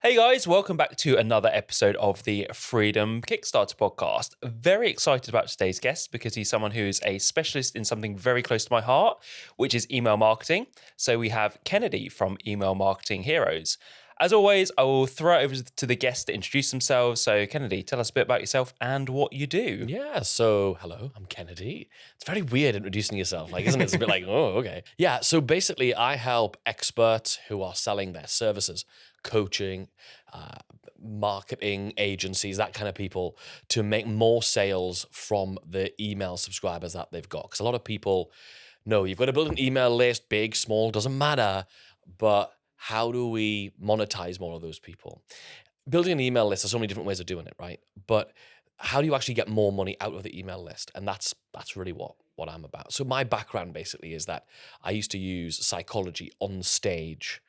Hey guys, welcome back to another episode of the Freedom Kickstarter podcast. Very excited about today's guest because he's someone who is a specialist in something very close to my heart, which is email marketing. So we have Kennedy from Email Marketing Heroes. As always, I will throw it over to the guests to introduce themselves. So Kennedy, tell us a bit about yourself and what you do. Yeah, so hello, I'm Kennedy. It's very weird introducing yourself, isn't it? It's a bit like, oh, okay. Yeah, so basically I help experts who are selling their services, coaching, marketing agencies, that kind of people, to make more sales from the email subscribers that they've got. Because a lot of people know you've got to build an email list, big, small, doesn't matter, but how do we monetize more of those people? Building an email list, there's so many different ways of doing it, right? But how do you actually get more money out of the email list? And that's really what I'm about. So my background basically is that I used to use psychology on stage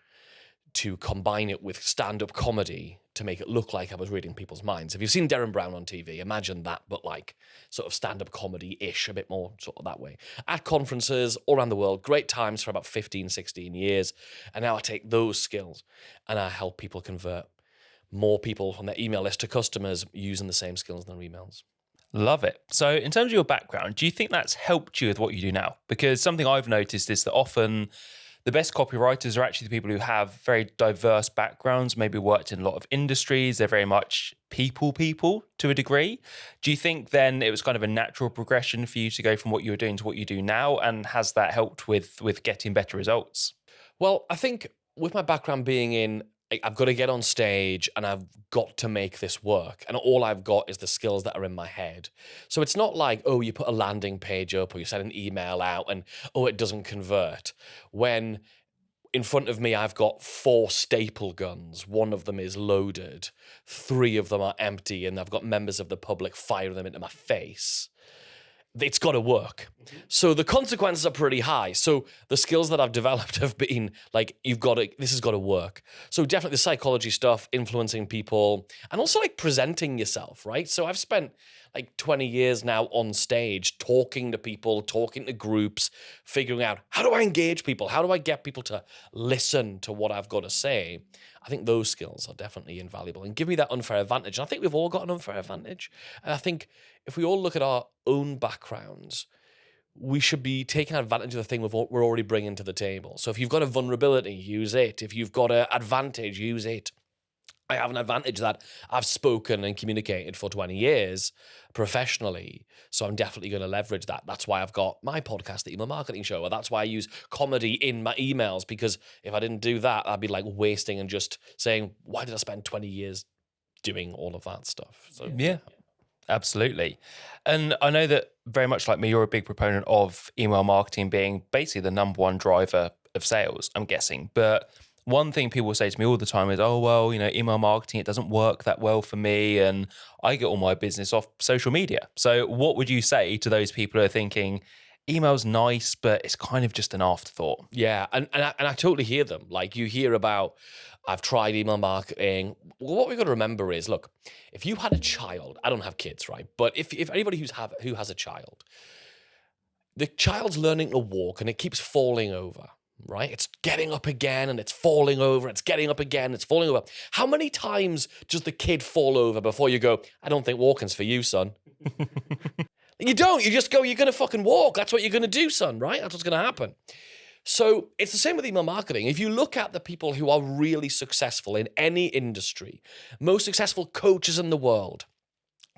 to combine it with stand-up comedy to make it look like I was reading people's minds. If you've seen Derren Brown on TV, imagine that, but like sort of stand-up comedy-ish, a bit more sort of that way. At conferences all around the world, great times for about 15, 16 years. And now I take those skills and I help people convert more people from their email list to customers using the same skills in their emails. Love it. So in terms of your background, do you think that's helped you with what you do now? Because something I've noticed is that often the best copywriters are actually the people who have very diverse backgrounds, maybe worked in a lot of industries. They're very much people to a degree. Do you think then it was kind of a natural progression for you to go from what you were doing to what you do now? And has that helped with getting better results? Well, I think with my background being in, I've got to get on stage and I've got to make this work. And all I've got is the skills that are in my head. So it's not like, oh, you put a landing page up or you send an email out and, oh, it doesn't convert. When in front of me, I've got 4 staple guns. One of them is loaded. 3 of them are empty. And I've got members of the public firing them into my face. It's got to work. So the consequences are pretty high. So the skills that I've developed have been like, this has got to work. So definitely the psychology stuff, influencing people, and also like presenting yourself, right? So I've spent like 20 years now on stage, talking to people, talking to groups, figuring out how do I engage people? How do I get people to listen to what I've got to say? I think those skills are definitely invaluable and give me that unfair advantage. And I think we've all got an unfair advantage. And I think if we all look at our own backgrounds, we should be taking advantage of the thing we're already bringing to the table. So if you've got a vulnerability, use it. If you've got an advantage, use it. I have an advantage that I've spoken and communicated for 20 years professionally. So I'm definitely going to leverage that. That's why I've got my podcast, the Email Marketing Show. Or that's why I use comedy in my emails, because if I didn't do that, I'd be like wasting and just saying, why did I spend 20 years doing all of that stuff? So Yeah. Absolutely. And I know that very much like me, you're a big proponent of email marketing being basically the number one driver of sales, I'm guessing. But one thing people say to me all the time is, oh, well, email marketing, it doesn't work that well for me. And I get all my business off social media. So what would you say to those people who are thinking, email's nice, but it's kind of just an afterthought? yeah, and I totally hear them. Like you hear about, I've tried email marketing. Well, what we've got to remember is, look, if you had a child, I don't have kids, right? But if anybody who has a child, the child's learning to walk and it keeps falling over, right? It's getting up again and it's falling over. It's getting up again. It's falling over. How many times does the kid fall over before you go, I don't think walking's for you, son? You don't. You just go, you're going to fucking walk. That's what you're going to do, son, right? That's what's going to happen. So it's the same with email marketing. If you look at the people who are really successful in any industry, most successful coaches in the world,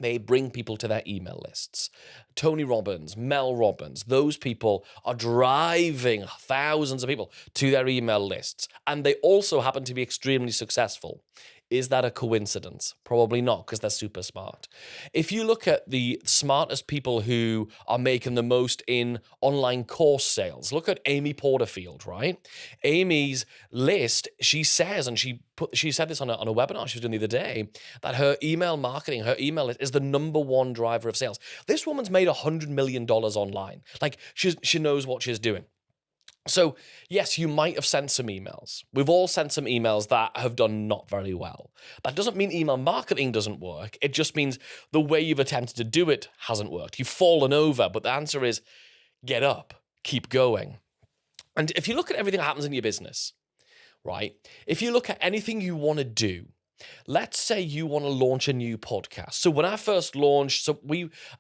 they bring people to their email lists. Tony Robbins, Mel Robbins, those people are driving thousands of people to their email lists. And they also happen to be extremely successful. Is that a coincidence? Probably not, because they're super smart. If you look at the smartest people who are making the most in online course sales, look at Amy Porterfield, right? Amy's list, she says, and she said this on a webinar she was doing the other day, that her email marketing, her email list is the number one driver of sales. This woman's made $100 million online. Like, she knows what she's doing. So, yes, you might have sent some emails. We've all sent some emails that have done not very well. That doesn't mean email marketing doesn't work. It just means the way you've attempted to do it hasn't worked. You've fallen over, but the answer is get up, keep going. And if you look at everything that happens in your business, right? If you look at anything you want to do, Let's say you want to launch a new podcast. So when I first launched,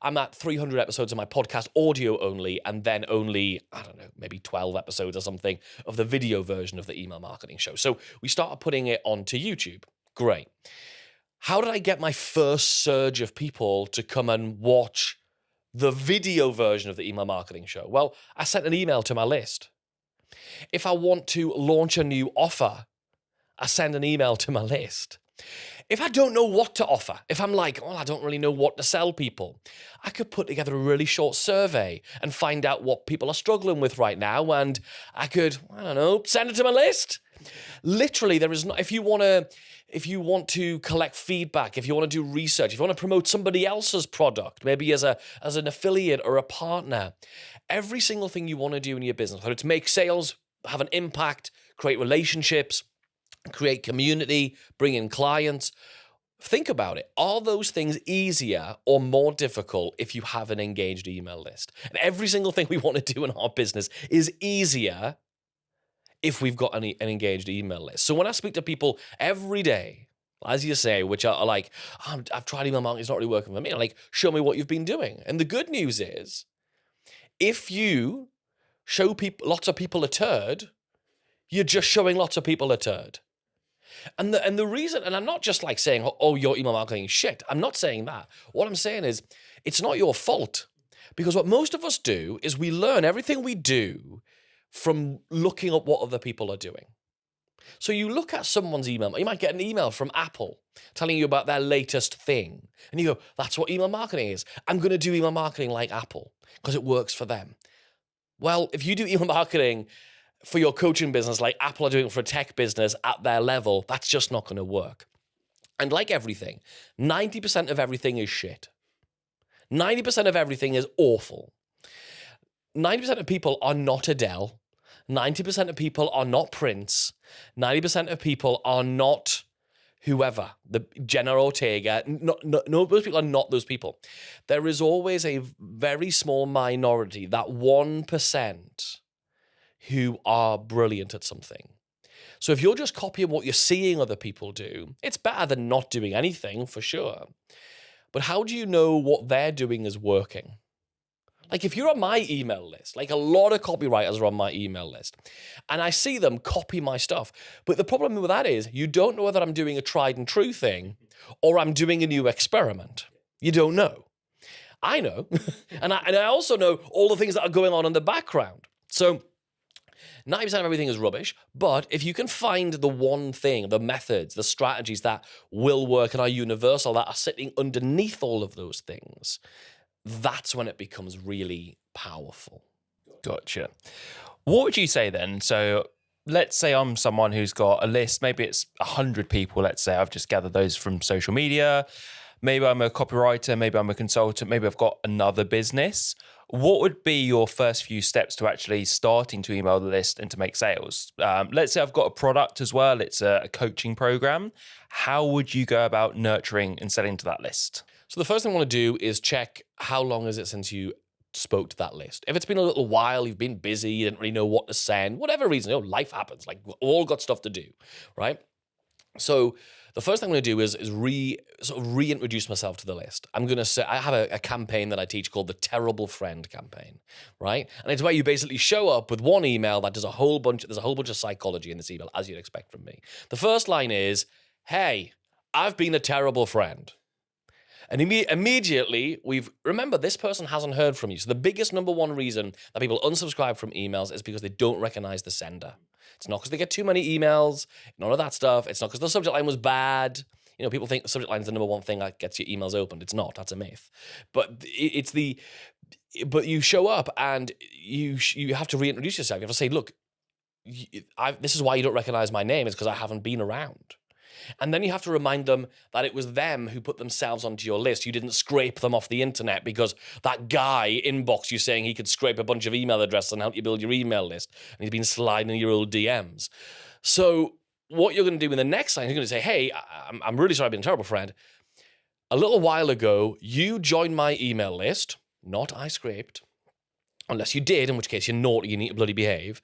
I'm at 300 episodes of my podcast, audio only, and then only, I don't know, maybe 12 episodes or something of the video version of the email marketing show. So we started putting it onto YouTube. Great. How did I get my first surge of people to come and watch the video version of the email marketing show? Well, I sent an email to my list. If I want to launch a new offer, I send an email to my list. If I don't know what to offer, if I'm like, oh, I don't really know what to sell people, I could put together a really short survey and find out what people are struggling with right now. And I could, I don't know, send it to my list. Literally, there is not, if you want to collect feedback, if you want to do research, if you want to promote somebody else's product, maybe as an affiliate or a partner, every single thing you want to do in your business, whether it's make sales, have an impact, create relationships, create community, bring in clients. Think about it. Are those things easier or more difficult if you have an engaged email list? And every single thing we want to do in our business is easier if we've got an engaged email list. So when I speak to people every day, as you say, which are like, I've tried email marketing, it's not really working for me. I'm like, show me what you've been doing. And the good news is, if you show lots of people a turd, you're just showing lots of people a turd. And the reason, and I'm not just like saying, oh, your email marketing is shit. I'm not saying that. What I'm saying is, it's not your fault. Because what most of us do is we learn everything we do from looking at what other people are doing. So you look at someone's email, you might get an email from Apple telling you about their latest thing. And you go, that's what email marketing is. I'm going to do email marketing like Apple because it works for them. Well, if you do email marketing for your coaching business like Apple are doing for a tech business at their level, that's just not going to work. And like everything, 90% of everything is shit. 90% of everything is awful. 90% of people are not Adele. 90% of people are not Prince. 90% of people are not whoever, the Jenna Ortega. No, those people are not those people. There is always a very small minority, that 1%, who are brilliant at something. So if you're just copying what you're seeing other people do, it's better than not doing anything, for sure. But how do you know what they're doing is working? Like if you're on my email list, like a lot of copywriters are on my email list, and I see them copy my stuff. But the problem with that is you don't know whether I'm doing a tried and true thing or I'm doing a new experiment. You don't know. I know. and I also know all the things that are going on in the background. So 90% of everything is rubbish, but if you can find the one thing, the methods, the strategies that will work and are universal, that are sitting underneath all of those things, that's when it becomes really powerful. Gotcha. What would you say then? So let's say I'm someone who's got a list, maybe it's 100 people, let's say I've just gathered those from social media. Maybe I'm a copywriter, maybe I'm a consultant, maybe I've got another business. What would be your first few steps to actually starting to email the list and to make sales? Let's say I've got a product as well, it's a coaching program. How would you go about nurturing and selling to that list? So the first thing I want to do is check how long is it since you spoke to that list. If it's been a little while, you've been busy, you didn't really know what to send, whatever reason, life happens. Like we've all got stuff to do, right? So the first thing I'm going to do is reintroduce myself to the list. I'm going to say, I have a campaign that I teach called the Terrible Friend campaign, right? And it's where you basically show up with one email that does there's a whole bunch of psychology in this email, as you'd expect from me. The first line is, hey, I've been a terrible friend. And immediately, remember, this person hasn't heard from you. So the biggest number one reason that people unsubscribe from emails is because they don't recognize the sender. It's not because they get too many emails, none of that stuff. It's not because the subject line was bad. People think the subject line is the number one thing that gets your emails opened. It's not. That's a myth. But but you show up and you have to reintroduce yourself. You have to say, look, this is why you don't recognize my name. It's because I haven't been around. And then you have to remind them that it was them who put themselves onto your list. You didn't scrape them off the internet because that guy inboxed you saying he could scrape a bunch of email addresses and help you build your email list. And he's been sliding in your old DMs. So what you're going to do in the next line, you're going to say, hey, I'm really sorry I've been a terrible friend. A little while ago, you joined my email list. Not I scraped. Unless you did, in which case you're naughty, you need to bloody behave.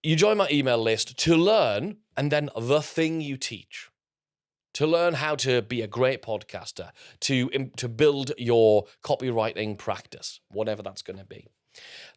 You join my email list to learn, and then the thing you teach. to learn how to be a great podcaster, to build your copywriting practice, whatever that's going to be.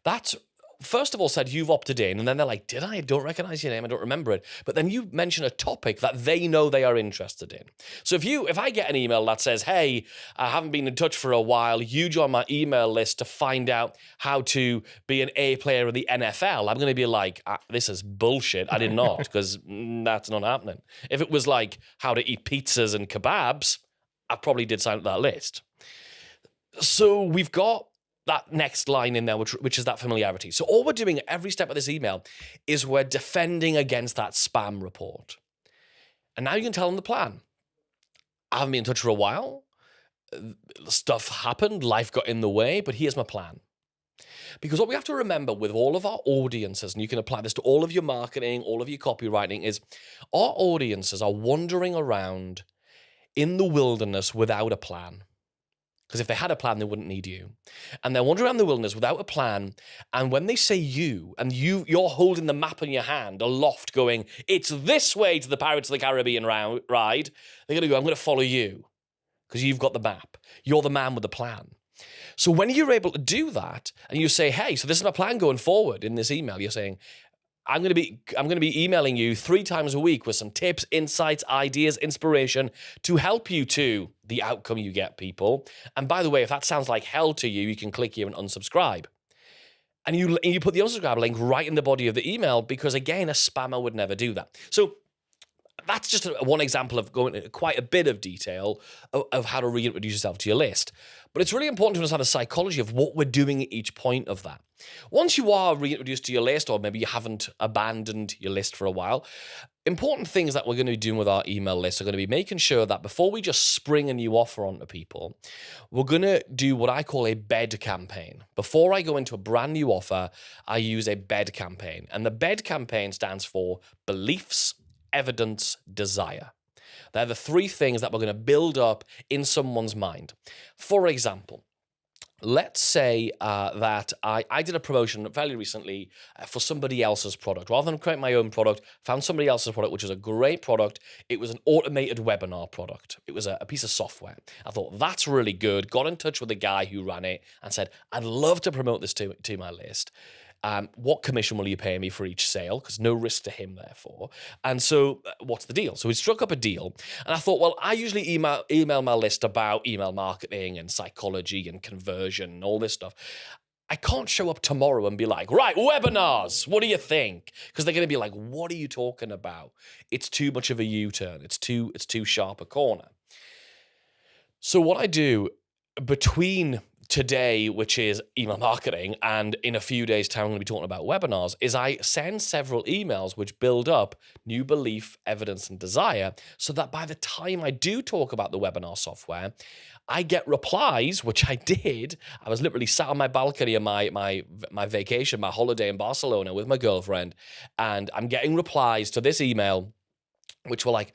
That's first of all said you've opted in, and then they're like, did I don't recognize your name, I don't remember it. But then you mention a topic that they know they are interested in. So if I get an email that says, hey, I haven't been in touch for a while, you join my email list to find out how to be an A player in the NFL, I'm going to be like, this is bullshit. I did not, because that's not happening. If it was like how to eat pizzas and kebabs, I probably did sign up that list. So we've got that next line in there, which is that familiarity. So all we're doing at every step of this email is we're defending against that spam report. And now you can tell them the plan. I haven't been in touch for a while. Stuff happened. Life got in the way, but here's my plan. Because what we have to remember with all of our audiences, and you can apply this to all of your marketing, all of your copywriting, is our audiences are wandering around in the wilderness without a plan. Because if they had a plan, they wouldn't need you. And they're wandering around the wilderness without a plan. And when they say you, and you're holding the map in your hand aloft going, it's this way to the Pirates of the Caribbean ride, they're going to go, I'm going to follow you. Because you've got the map. You're the man with the plan. So when you're able to do that, and you say, hey, so this is my plan going forward in this email, you're saying, I'm going to be emailing you 3 times a week with some tips, insights, ideas, inspiration to help you to the outcome you get, people. And by the way, if that sounds like hell to you, you can click here and unsubscribe. And you put the unsubscribe link right in the body of the email because, again, a spammer would never do that. So that's just one example of going into quite a bit of detail of how to reintroduce yourself to your list. But it's really important to understand the psychology of what we're doing at each point of that. Once you are reintroduced to your list, or maybe you haven't abandoned your list for a while, important things that we're going to be doing with our email list are going to be making sure that before we just spring a new offer onto people, we're going to do what I call a bed campaign. Before I go into a brand new offer, I use a bed campaign. And the bed campaign stands for beliefs, evidence, desire. They're the 3 things that we're going to build up in someone's mind. For example, let's say that I did a promotion fairly recently for somebody else's product. Rather than create my own product, found somebody else's product, which was a great product. It was an automated webinar product. It was a piece of software. I thought, that's really good. Got in touch with the guy who ran it and said, I'd love to promote this to my list. What commission will you pay me for each sale? Because no risk to him, therefore. And so what's the deal? So we struck up a deal. And I thought, well, I usually email my list about email marketing and psychology and conversion and all this stuff. I can't show up tomorrow and be like, right, webinars, what do you think? Because they're going to be like, what are you talking about? It's too much of a U-turn. It's too sharp a corner. So what I do between today, which is email marketing, and in a few days' time, I'm going to be talking about webinars, is I send several emails which build up new belief, evidence, and desire, so that by the time I do talk about the webinar software, I get replies, which I did. I was literally sat on my balcony on my vacation, my holiday in Barcelona with my girlfriend, and I'm getting replies to this email, which were like,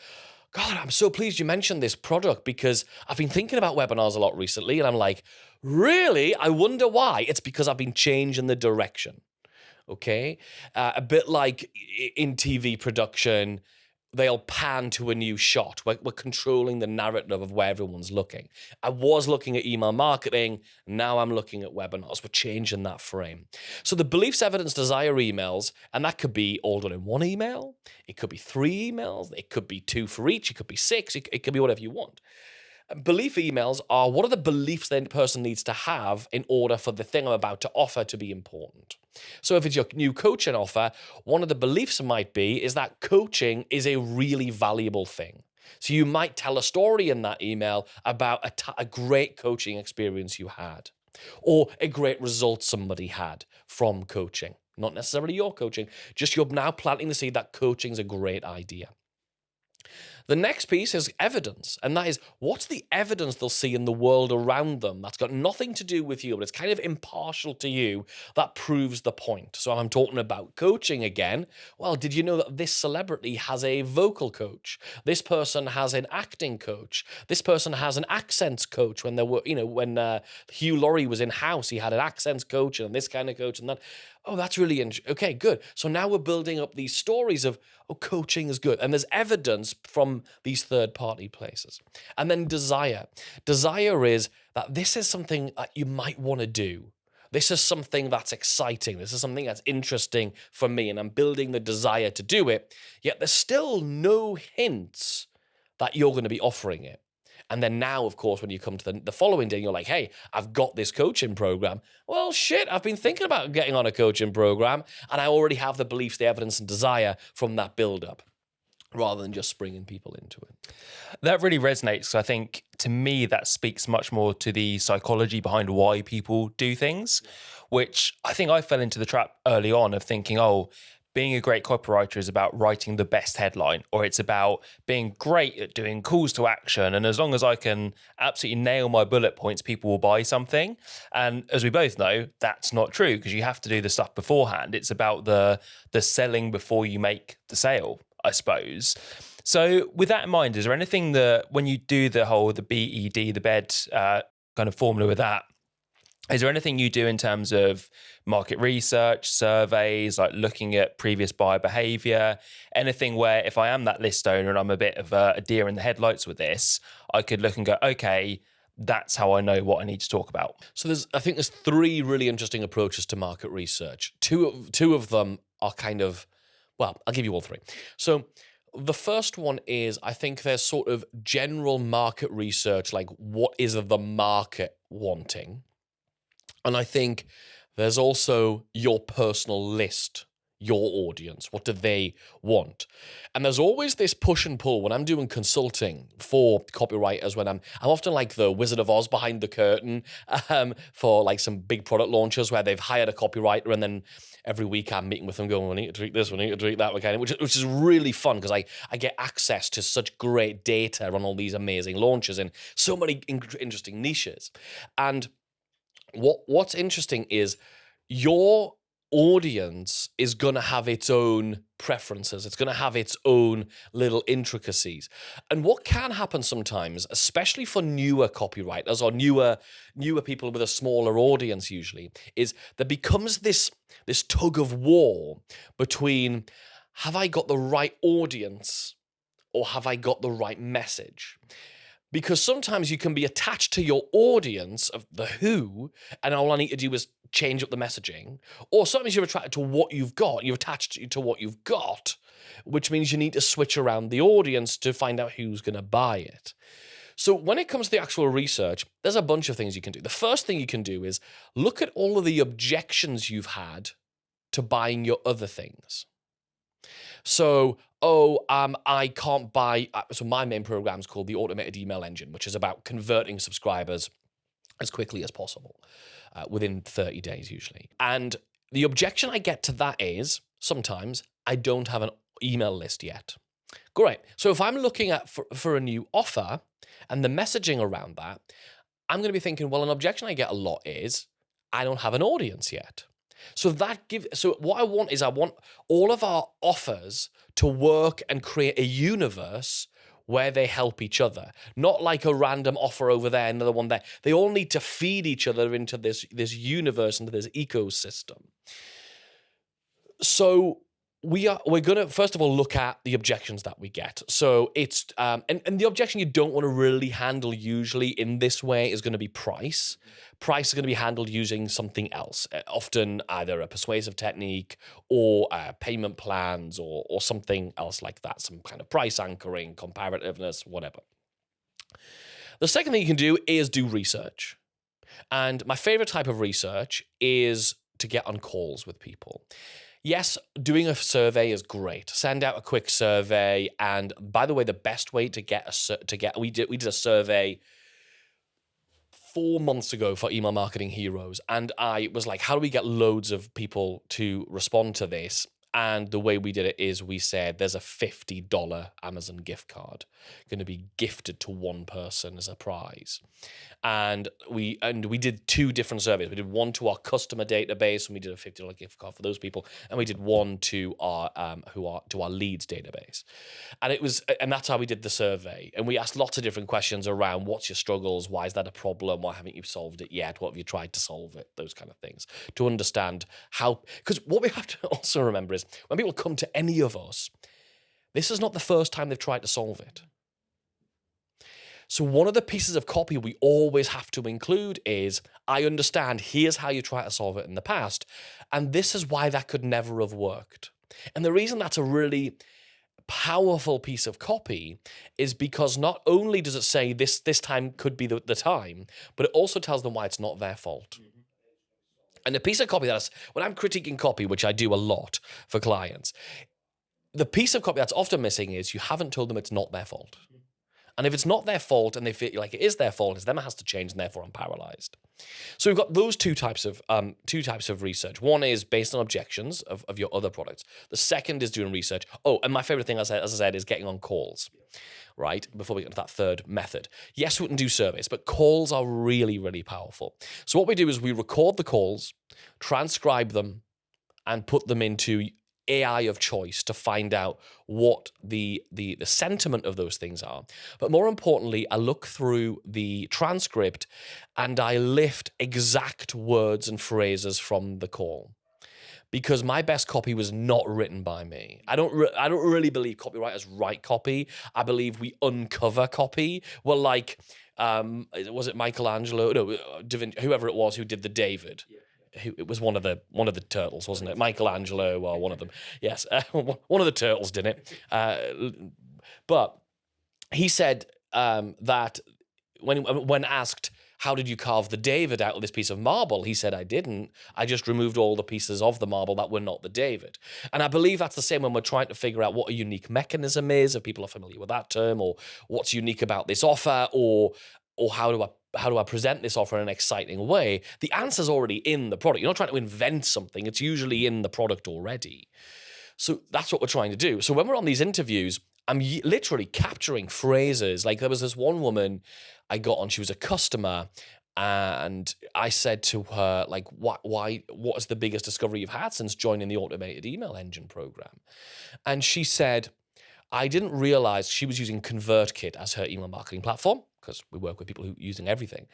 God, I'm so pleased you mentioned this product because I've been thinking about webinars a lot recently. And I'm like, really? I wonder why. It's because I've been changing the direction. Okay. A bit like in TV production, they'll pan to a new shot. We're controlling the narrative of where everyone's looking. I was looking at email marketing. Now I'm looking at webinars. We're changing that frame. So the beliefs, evidence, desire emails, and that could be all done in one email. It could be 3 emails. It could be 2 for each. It could be 6. It could be whatever you want. Belief emails are what are the beliefs that the person needs to have in order for the thing I'm about to offer to be important. So if it's your new coaching offer, one of the beliefs might be is that coaching is a really valuable thing. So you might tell a story in that email about a great coaching experience you had or a great result somebody had from coaching. Not necessarily your coaching, just you're now planting the seed that coaching is a great idea. The next piece is evidence, and that is what's the evidence they'll see in the world around them that's got nothing to do with you, but it's kind of impartial to you that proves the point. So I'm talking about coaching again. Well, did you know that this celebrity has a vocal coach? This person has an acting coach. This person has an accents coach. When there were, when Hugh Laurie was in House, he had an accents coach and this kind of coach and that. Oh, that's really interesting. Okay, good. So now we're building up these stories of, oh, coaching is good. And there's evidence from these third party places. And then desire. Desire is that this is something that you might want to do. This is something that's exciting. This is something that's interesting for me. And I'm building the desire to do it. Yet there's still no hints that you're going to be offering it. And then now, of course, when you come to the following day, you're like, hey, I've got this coaching program. Well, shit, I've been thinking about getting on a coaching program, and I already have the beliefs, the evidence, and desire from that build-up, rather than just springing people into it. That really resonates. 'Cause I think to me, that speaks much more to the psychology behind why people do things, which I think I fell into the trap early on of thinking, oh, being a great copywriter is about writing the best headline, or it's about being great at doing calls to action. And as long as I can absolutely nail my bullet points, people will buy something. And as we both know, that's not true, because you have to do the stuff beforehand. It's about the selling before you make the sale, I suppose. So with that in mind, is there anything that when you do the BED, the bed kind of formula with that, is there anything you do in terms of market research, surveys, like looking at previous buyer behavior, anything where if I am that list owner and I'm a bit of a deer in the headlights with this, I could look and go, okay, that's how I know what I need to talk about? So I think there's three really interesting approaches to market research. Two of them are kind of, well, I'll give you all three. So the first one is, I think there's sort of general market research, like what is the market wanting? And I think there's also your personal list, your audience. What do they want? And there's always this push and pull when I'm doing consulting for copywriters, when I'm often like the Wizard of Oz behind the curtain for like some big product launches where they've hired a copywriter, and then every week I'm meeting with them going, we need to tweak this, we need to tweak that, which is really fun, because I get access to such great data on all these amazing launches in so many interesting niches. And what's interesting is your audience is going to have its own preferences. It's going to have its own little intricacies. And what can happen sometimes, especially for newer copywriters or newer people with a smaller audience usually, is there becomes this tug of war between, have I got the right audience or have I got the right message? Because sometimes you can be attached to your audience of the who, and all I need to do is change up the messaging. Or sometimes you're attracted to what you've got. You're attached to what you've got, which means you need to switch around the audience to find out who's going to buy it. So when it comes to the actual research, there's a bunch of things you can do. The first thing you can do is look at all of the objections you've had to buying your other things. So, I can't buy. So my main program is called the Automated Email Engine, which is about converting subscribers as quickly as possible, within 30 days usually. And the objection I get to that is sometimes I don't have an email list yet. Great. So if I'm looking at for a new offer and the messaging around that, I'm going to be thinking, well, an objection I get a lot is I don't have an audience yet. So what I want all of our offers to work and create a universe where they help each other, not like a random offer over there, another one there. They all need to feed each other into this universe, into this ecosystem. So we're going to first of all look at the objections that we get. So it's and the objection you don't want to really handle usually in this way is going to be price. Price is going to be handled using something else, often either a persuasive technique or payment plans or something else like that, some kind of price anchoring, comparativeness, whatever. The second thing you can do is do research. And my favorite type of research is to get on calls with people. Yes, doing a survey is great. Send out a quick survey. And by the way, the best way we did a survey 4 months ago for Email Marketing Heroes. And I was like, how do we get loads of people to respond to this? And the way we did it is we said there's a $50 Amazon gift card going to be gifted to one person as a prize. And we did 2 different surveys. We did one to our customer database, and we did a $50 gift card for those people, and we did one to our leads database. And that's how we did the survey. And we asked lots of different questions around what's your struggles, why is that a problem, why haven't you solved it yet, what have you tried to solve it, those kind of things, to understand how. Because what we have to also remember is when people come to any of us, this is not the first time they've tried to solve it. So one of the pieces of copy we always have to include is, I understand, here's how you try to solve it in the past, and this is why that could never have worked. And the reason that's a really powerful piece of copy is because not only does it say this time could be the time, but it also tells them why it's not their fault. And the piece of copy when I'm critiquing copy, which I do a lot for clients, the piece of copy that's often missing is you haven't told them it's not their fault. And if it's not their fault and they feel like it is their fault, it's them that has to change, and therefore I'm paralyzed. So we've got those two types of research. One is based on objections of your other products. The second is doing research. Oh, and my favorite thing, as I said, is getting on calls, right? Before we get into that third method. Yes, we can do surveys, but calls are really, really powerful. So what we do is we record the calls, transcribe them, and put them into AI of choice to find out what the sentiment of those things are. But more importantly, I look through the transcript and I lift exact words and phrases from the call. Because my best copy was not written by me. I don't really believe copywriters write copy. I believe we uncover copy. Well, like, was it Michelangelo? No, Da Vinci, whoever it was who did the David. Yeah. It was one of the turtles, wasn't it? Michelangelo or one of them. Yes, one of the turtles did it. But he said that when asked, how did you carve the David out of this piece of marble? He said, I didn't. I just removed all the pieces of the marble that were not the David. And I believe that's the same when we're trying to figure out what a unique mechanism is, if people are familiar with that term, or what's unique about this offer, or how do I present this offer in an exciting way? The answer's already in the product. You're not trying to invent something. It's usually in the product already. So that's what we're trying to do. So when we're on these interviews, I'm literally capturing phrases. Like there was this one woman I got on, she was a customer, and I said to her, like, what is the biggest discovery you've had since joining the automated email engine program? And she said, I didn't realize she was using ConvertKit as her email marketing platform, because we work with people who are using everything.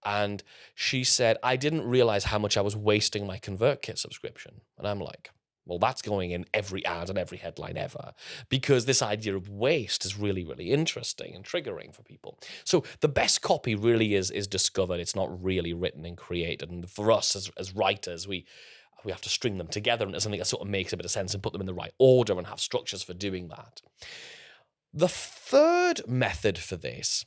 And she said, I didn't realize how much I was wasting my ConvertKit subscription. And I'm like, well, that's going in every ad and every headline ever, because this idea of waste is really, really interesting and triggering for people. So the best copy really is discovered. It's not really written and created. And for us as writers, we have to string them together into something that sort of makes a bit of sense and put them in the right order and have structures for doing that. The third method for this,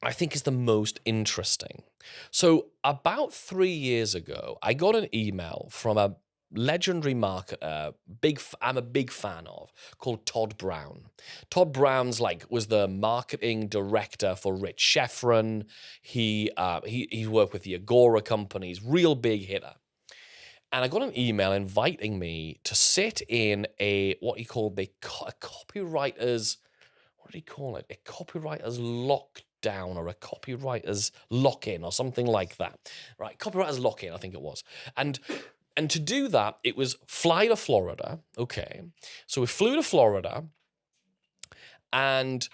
I think, is the most interesting. So about 3 years ago, I got an email from a legendary marketer, I'm a big fan of, called Todd Brown. Todd Brown's was the marketing director for Rich Schefren. He worked with the Agora companies, real big hitter. And I got an email inviting me to sit in what he called a copywriter's, what did he call it? A copywriter's lockdown or a copywriter's lock-in or something like that. Right, copywriter's lock-in, I think it was. And to do that, it was fly to Florida. Okay, so we flew to Florida and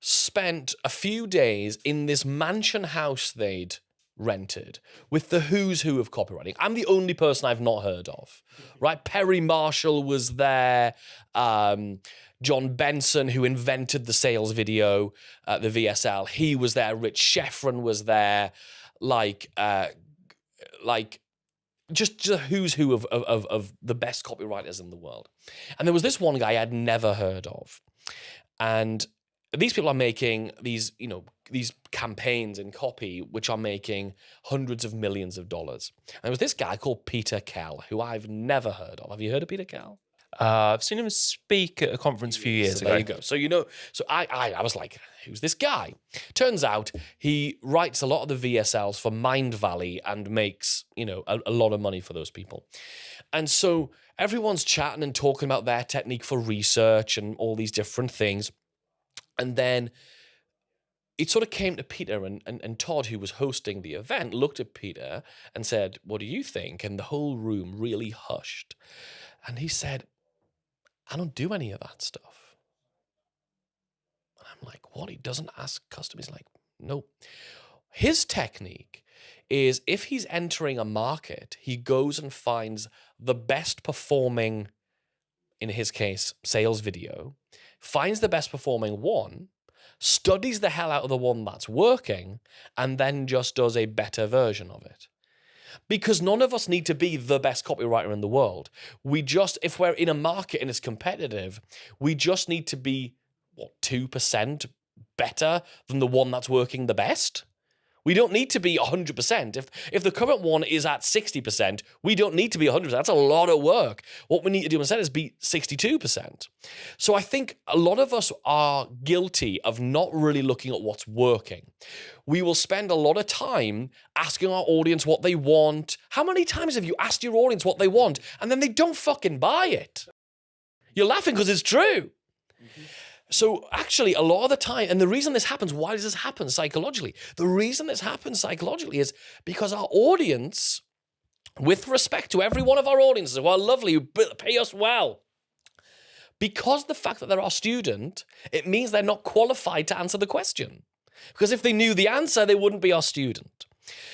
spent a few days in this mansion house they'd rented with the who's who of copywriting. I'm the only person I've not heard of, right? Perry Marshall was there. John Benson, who invented the sales video, the VSL, he was there. Rich Schefren was there. Just the who's who of the best copywriters in the world. And there was this one guy I'd never heard of. And these people are making these campaigns in copy, which are making hundreds of millions of dollars. And there was this guy called Peter Kell, who I've never heard of. Have you heard of Peter Kell? I've seen him speak at a conference a few years ago. There you go. So I was like, who's this guy? Turns out he writes a lot of the VSLs for Mind Valley and makes, a lot of money for those people. And so everyone's chatting and talking about their technique for research and all these different things. And then it sort of came to Peter, and Todd, who was hosting the event, looked at Peter and said, "What do you think?" And the whole room really hushed. And he said, "I don't do any of that stuff." And I'm like, "What?" He doesn't ask customers. Like, no. His technique is if he's entering a market, he goes and finds the best performing, in his case, sales video, finds the best performing one, studies the hell out of the one that's working, and then just does a better version of it. Because none of us need to be the best copywriter in the world. We just, if we're in a market and it's competitive, we just need to be, 2% better than the one that's working the best? We don't need to be 100%. If the current one is at 60%, we don't need to be 100%. That's a lot of work. What we need to do instead is be 62%. So I think a lot of us are guilty of not really looking at what's working. We will spend a lot of time asking our audience what they want. How many times have you asked your audience what they want and then they don't fucking buy it? You're laughing because it's true. So actually, a lot of the time, and the reason this happens, why does this happen psychologically? The reason this happens psychologically is because our audience, with respect to every one of our audiences who are lovely, who pay us well, because the fact that they're our student, it means they're not qualified to answer the question. Because if they knew the answer, they wouldn't be our student.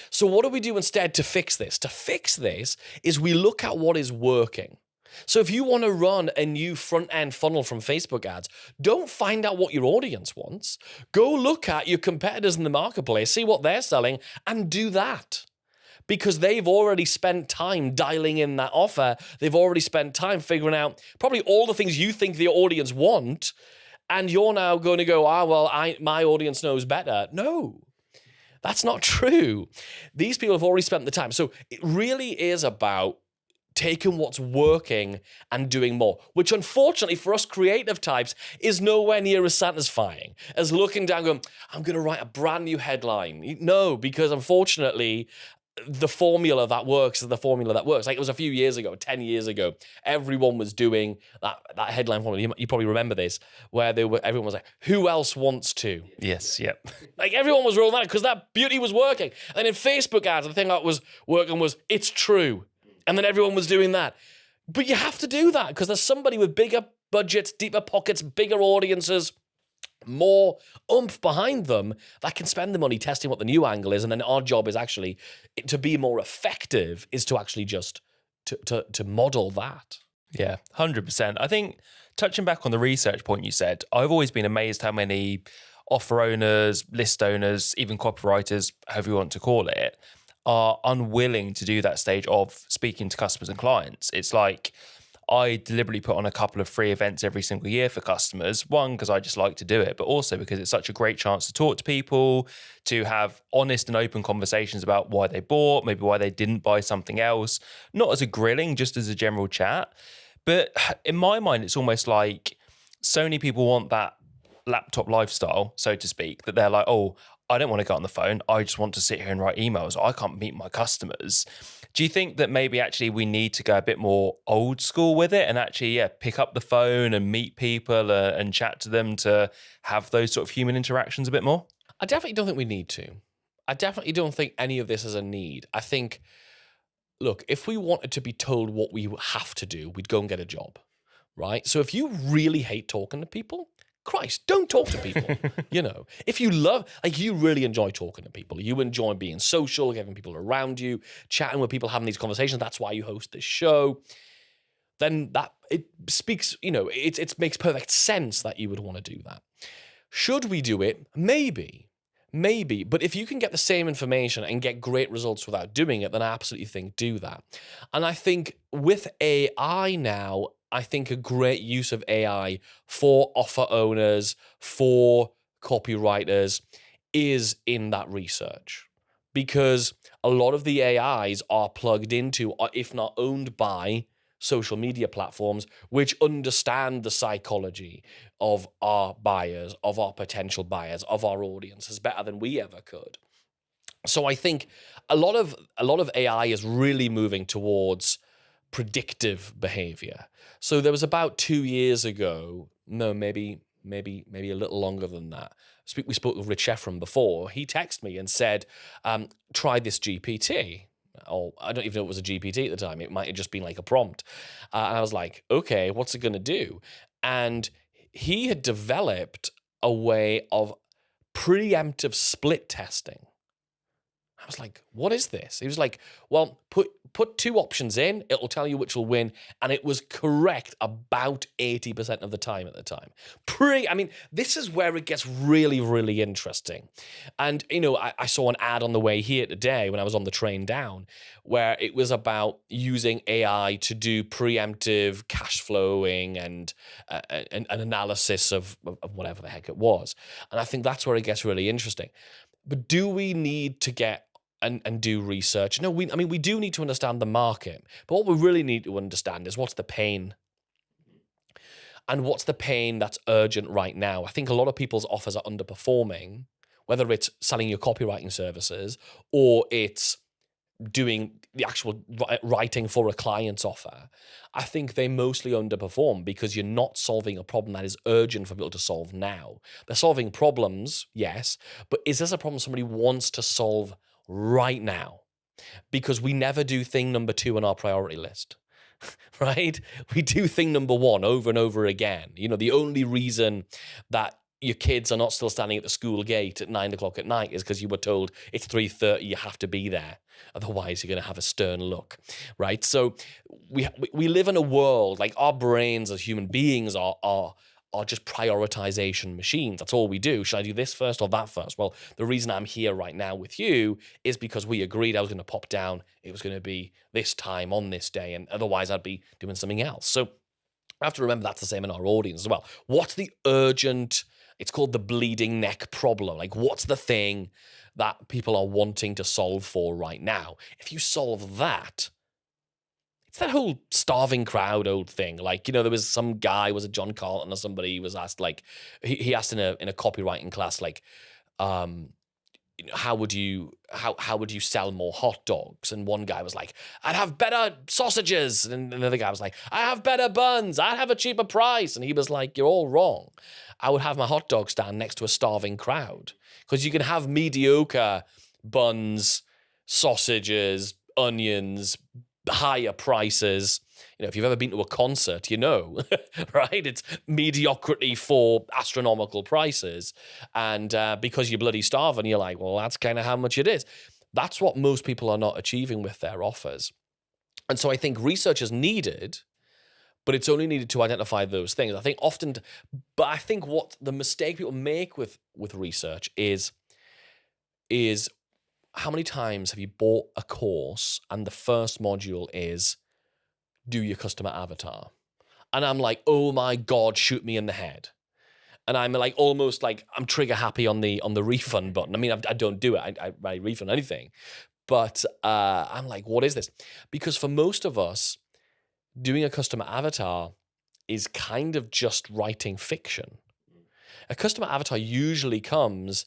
So what do we do instead to fix this? To fix this is we look at what is working. So if you want to run a new front-end funnel from Facebook ads, don't find out what your audience wants. Go look at your competitors in the marketplace, see what they're selling, and do that. Because they've already spent time dialing in that offer. They've already spent time figuring out probably all the things you think the audience want, and you're now going to go, my audience knows better. No, that's not true. These people have already spent the time. So it really is about taking what's working and doing more, which unfortunately for us creative types is nowhere near as satisfying as looking down going, I'm going to write a brand new headline. No, because unfortunately the formula that works is the formula that works. Like it was a few years ago, 10 years ago, everyone was doing that headline formula. You probably remember this, where everyone was like, who else wants to? Yes, yep. Like everyone was rolling that because that beauty was working. And in Facebook ads, the thing that was working was, it's true. And then everyone was doing that. But you have to do that because there's somebody with bigger budgets, deeper pockets, bigger audiences, more oomph behind them that can spend the money testing what the new angle is. And then our job is actually to be more effective is to actually just to model that. Yeah, 100%. I think touching back on the research point you said, I've always been amazed how many offer owners, list owners, even copywriters, however you want to call it, are unwilling to do that stage of speaking to customers and clients. It's like I deliberately put on a couple of free events every single year for customers. One, because I just like to do it, but also because it's such a great chance to talk to people, to have honest and open conversations about why they bought, maybe why they didn't buy something else, not as a grilling, just as a general chat. But in my mind, it's almost like so many people want that laptop lifestyle, so to speak, that they're like, oh, I don't want to get on the phone. I just want to sit here and write emails. I can't meet my customers. Do you think that maybe actually we need to go a bit more old school with it and actually, pick up the phone and meet people and chat to them to have those sort of human interactions a bit more? I definitely don't think we need to. I definitely don't think any of this is a need. I think, look, if we wanted to be told what we have to do, we'd go and get a job, right? So if you really hate talking to people, Christ, don't talk to people. If you you really enjoy talking to people, you enjoy being social, having people around you, chatting with people, having these conversations. That's why you host this show. Then that it speaks, it makes perfect sense that you would want to do that. Should we do it? Maybe. But if you can get the same information and get great results without doing it, then I absolutely think do that. And I think with AI now, I think a great use of AI for offer owners, for copywriters is in that research. Because a lot of the AIs are plugged into, if not owned by, social media platforms, which understand the psychology of our buyers, of our potential buyers, of our audiences better than we ever could. So I think a lot of AI is really moving towards predictive behavior. So there was about 2 years ago, no, maybe a little longer than that. We spoke with Rich Efron before. He texted me and said, try this GPT. Or I don't even know it was a GPT at the time. It might have just been like a prompt. And I was like, okay, what's it going to do? And he had developed a way of preemptive split testing. I was like, what is this? He was like, well, put 2 options in, it'll tell you which will win. And it was correct about 80% of the time at the time. I mean, this is where it gets really, really interesting. And, I saw an ad on the way here today when I was on the train down, where it was about using AI to do preemptive cash flowing and an analysis of whatever the heck it was. And I think that's where it gets really interesting. But do we need to get and do research? No, we do need to understand the market. But what we really need to understand is what's the pain. And what's the pain that's urgent right now? I think a lot of people's offers are underperforming, whether it's selling your copywriting services or it's doing the actual writing for a client's offer. I think they mostly underperform because you're not solving a problem that is urgent for people to solve now. They're solving problems, yes, but is this a problem somebody wants to solve right now? Because we never do thing number 2 on our priority list, right? We do thing number 1 over and over again. The only reason that your kids are not still standing at the school gate at 9 o'clock at night is because you were told it's 3:30, you have to be there. Otherwise, you're going to have a stern look, right? So we live in a world, like our brains as human beings are just prioritization machines. That's all we do. Should I do this first or that first? Well, the reason I'm here right now with you is because we agreed I was going to pop down. It was going to be this time on this day, and otherwise I'd be doing something else. So I have to remember that's the same in our audience as well. What's the urgent... It's called the bleeding neck problem. Like, what's the thing that people are wanting to solve for right now? If you solve that, it's that whole starving crowd old thing. Like, there was some guy, was it John Carlton or somebody, was asked, like, he asked in a copywriting class, like, how would you sell more hot dogs? And one guy was like, I'd have better sausages. And another guy was like, I have better buns. I'd have a cheaper price. And he was like, you're all wrong. I would have my hot dog stand next to a starving crowd, because you can have mediocre buns, sausages, onions, higher prices. If you've ever been to a concert, right? It's mediocrity for astronomical prices. And because you're bloody starving, you're like, well, that's kind of how much it is. That's what most people are not achieving with their offers. And so I think research is needed, but it's only needed to identify those things. I think what the mistake people make with research is how many times have you bought a course and the first module is do your customer avatar? And I'm like, oh my God, shoot me in the head. And I'm like, almost like I'm trigger happy on the refund button. I mean, I don't do it. I refund anything. But I'm like, what is this? Because for most of us, doing a customer avatar is kind of just writing fiction. A customer avatar usually comes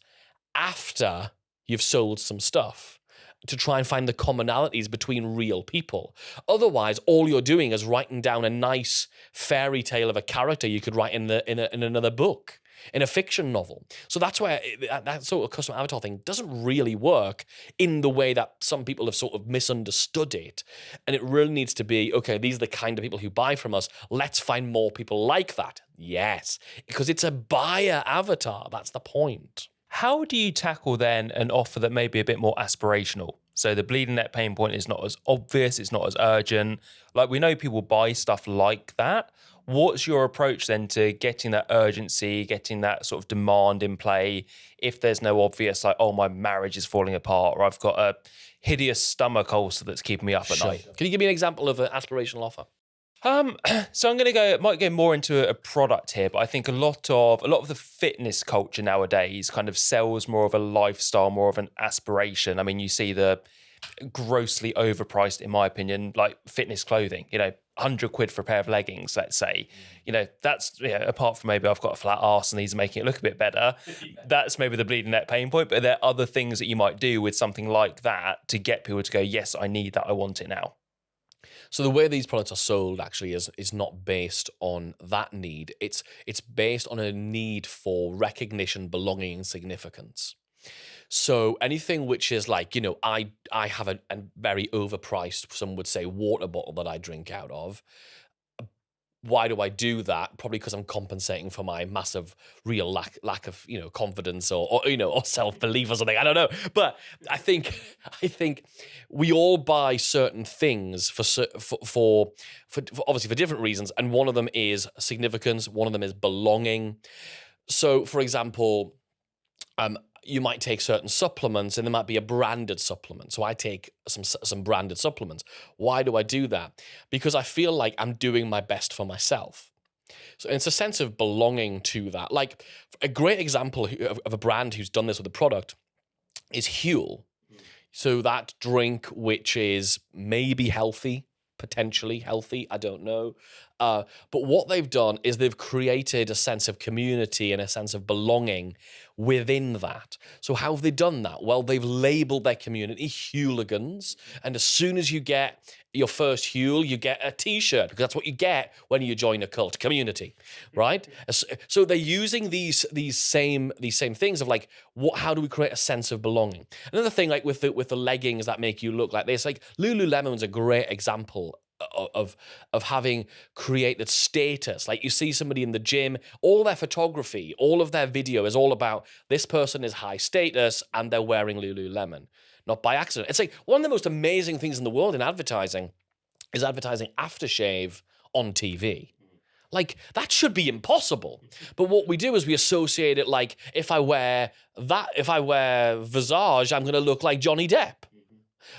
after you've sold some stuff, to try and find the commonalities between real people. Otherwise, all you're doing is writing down a nice fairy tale of a character you could write in another book, in a fiction novel. So that's where that sort of customer avatar thing doesn't really work in the way that some people have sort of misunderstood it. And it really needs to be, okay, these are the kind of people who buy from us. Let's find more people like that. Yes, because it's a buyer avatar. That's the point. How do you tackle then an offer that may be a bit more aspirational? So the bleeding net pain point is not as obvious, it's not as urgent. Like, we know people buy stuff like that. What's your approach then to getting that urgency, getting that sort of demand in play if there's no obvious, like, oh, my marriage is falling apart, or I've got a hideous stomach ulcer that's keeping me up at night? Can you give me an example of an aspirational offer? So I'm going to might go more into a product here, but I think a lot of the fitness culture nowadays kind of sells more of a lifestyle, more of an aspiration. I mean, you see the grossly overpriced, in my opinion, like fitness clothing, 100 quid for a pair of leggings, let's say. That's, apart from maybe I've got a flat arse and these are making it look a bit better, that's maybe the bleeding net pain point. But there are other things that you might do with something like that to get people to go, yes, I need that, I want it now. So the way these products are sold actually is not based on that need. It's based on a need for recognition, belonging, and significance. So anything which is like, I have a very overpriced, some would say, water bottle that I drink out of. Why do I do that? Probably because I'm compensating for my massive real lack of confidence or self belief or something. I don't know, but I think we all buy certain things for obviously for different reasons, and one of them is significance. One of them is belonging. So, for example, you might take certain supplements, and there might be a branded supplement. So I take some branded supplements. Why do I do that? Because I feel like I'm doing my best for myself. So it's a sense of belonging to that. Like a great example of a brand who's done this with a product is Huel. So that drink, which is maybe healthy, potentially healthy, I don't know. But what they've done is they've created a sense of community and a sense of belonging within that. So how have they done that? Well, they've labeled their community Hooligans. And as soon as you get your first Huel, you get a t-shirt, because that's what you get when you join a cult community, right? So they're using these same things of like, how do we create a sense of belonging? Another thing, like with the leggings that make you look like this, like Lululemon's a great example of having created status. Like you see somebody in the gym, all their photography, all of their video is all about this person is high status and they're wearing Lululemon, not by accident. It's like one of the most amazing things in the world in advertising is advertising aftershave on TV. Like, that should be impossible. But what we do is we associate it like, if I wear Visage, I'm going to look like Johnny Depp.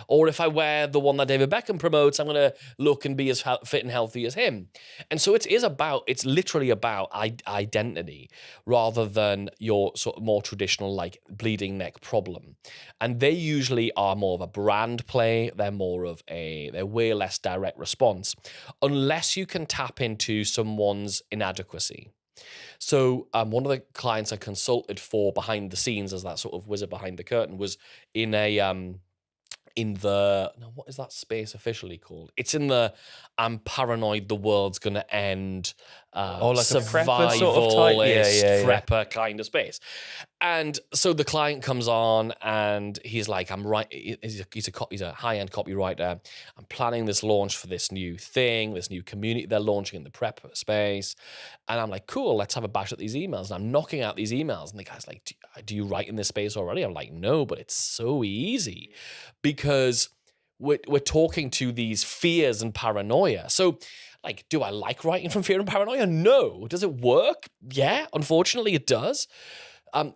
Or if I wear the one that David Beckham promotes, I'm going to look and be as fit and healthy as him. And so it's literally about identity rather than your sort of more traditional like bleeding neck problem. And they usually are more of a brand play. They're way less direct response unless you can tap into someone's inadequacy. So one of the clients I consulted for behind the scenes as that sort of wizard behind the curtain was in what is that space officially called? It's in the I'm paranoid the world's gonna end, like survival a prepper sort of type? Yeah. prepper kind of space. And so the client comes on and he's like, I'm right. He's a high-end copywriter. I'm planning this launch for this new thing, this new community they're launching in the prep space. And I'm like, cool, let's have a bash at these emails. And I'm knocking out these emails. And the guy's like, do you write in this space already? I'm like, no, but it's so easy because we're talking to these fears and paranoia. So like, do I like writing from fear and paranoia? No. Does it work? Yeah, unfortunately it does.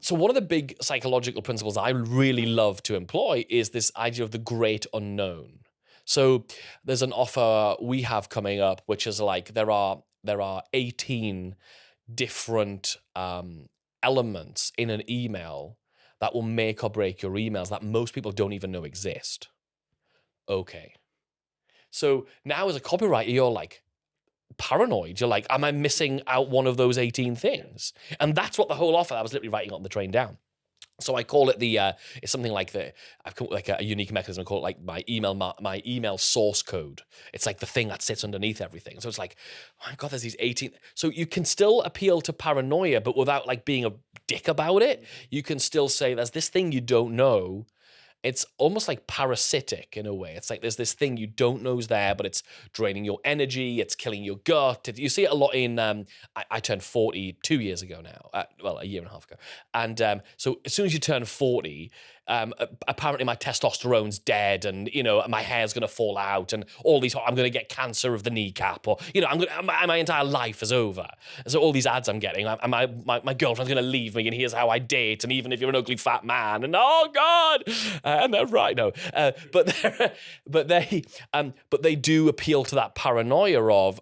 So one of the big psychological principles I really love to employ is this idea of the great unknown. So there's an offer we have coming up, which is like there are 18 different elements in an email that will make or break your emails that most people don't even know exist. Okay. So now as a copywriter, you're like paranoid. You're like, am I missing out one of those 18 things? And that's what the whole offer, I was literally writing on the train down. So I call it it's something like I've come up with like a unique mechanism. I call it like my email source code. It's like the thing that sits underneath everything. So it's like, oh my God, there's these 18. So you can still appeal to paranoia, but without like being a dick about it. You can still say there's this thing you don't know. It's almost like parasitic in a way. It's like there's this thing you don't know is there, but it's draining your energy. It's killing your gut. You see it a lot in, I turned 40 2 years ago now. A year and a half ago. And so as soon as you turn 40, apparently my testosterone's dead and, my hair's going to fall out and all these, I'm going to get cancer of the kneecap or, my entire life is over. So all these ads I'm getting, my girlfriend's going to leave me and here's how I date. And even if you're an ugly fat man and oh God, and they're right. No, but they do appeal to that paranoia of,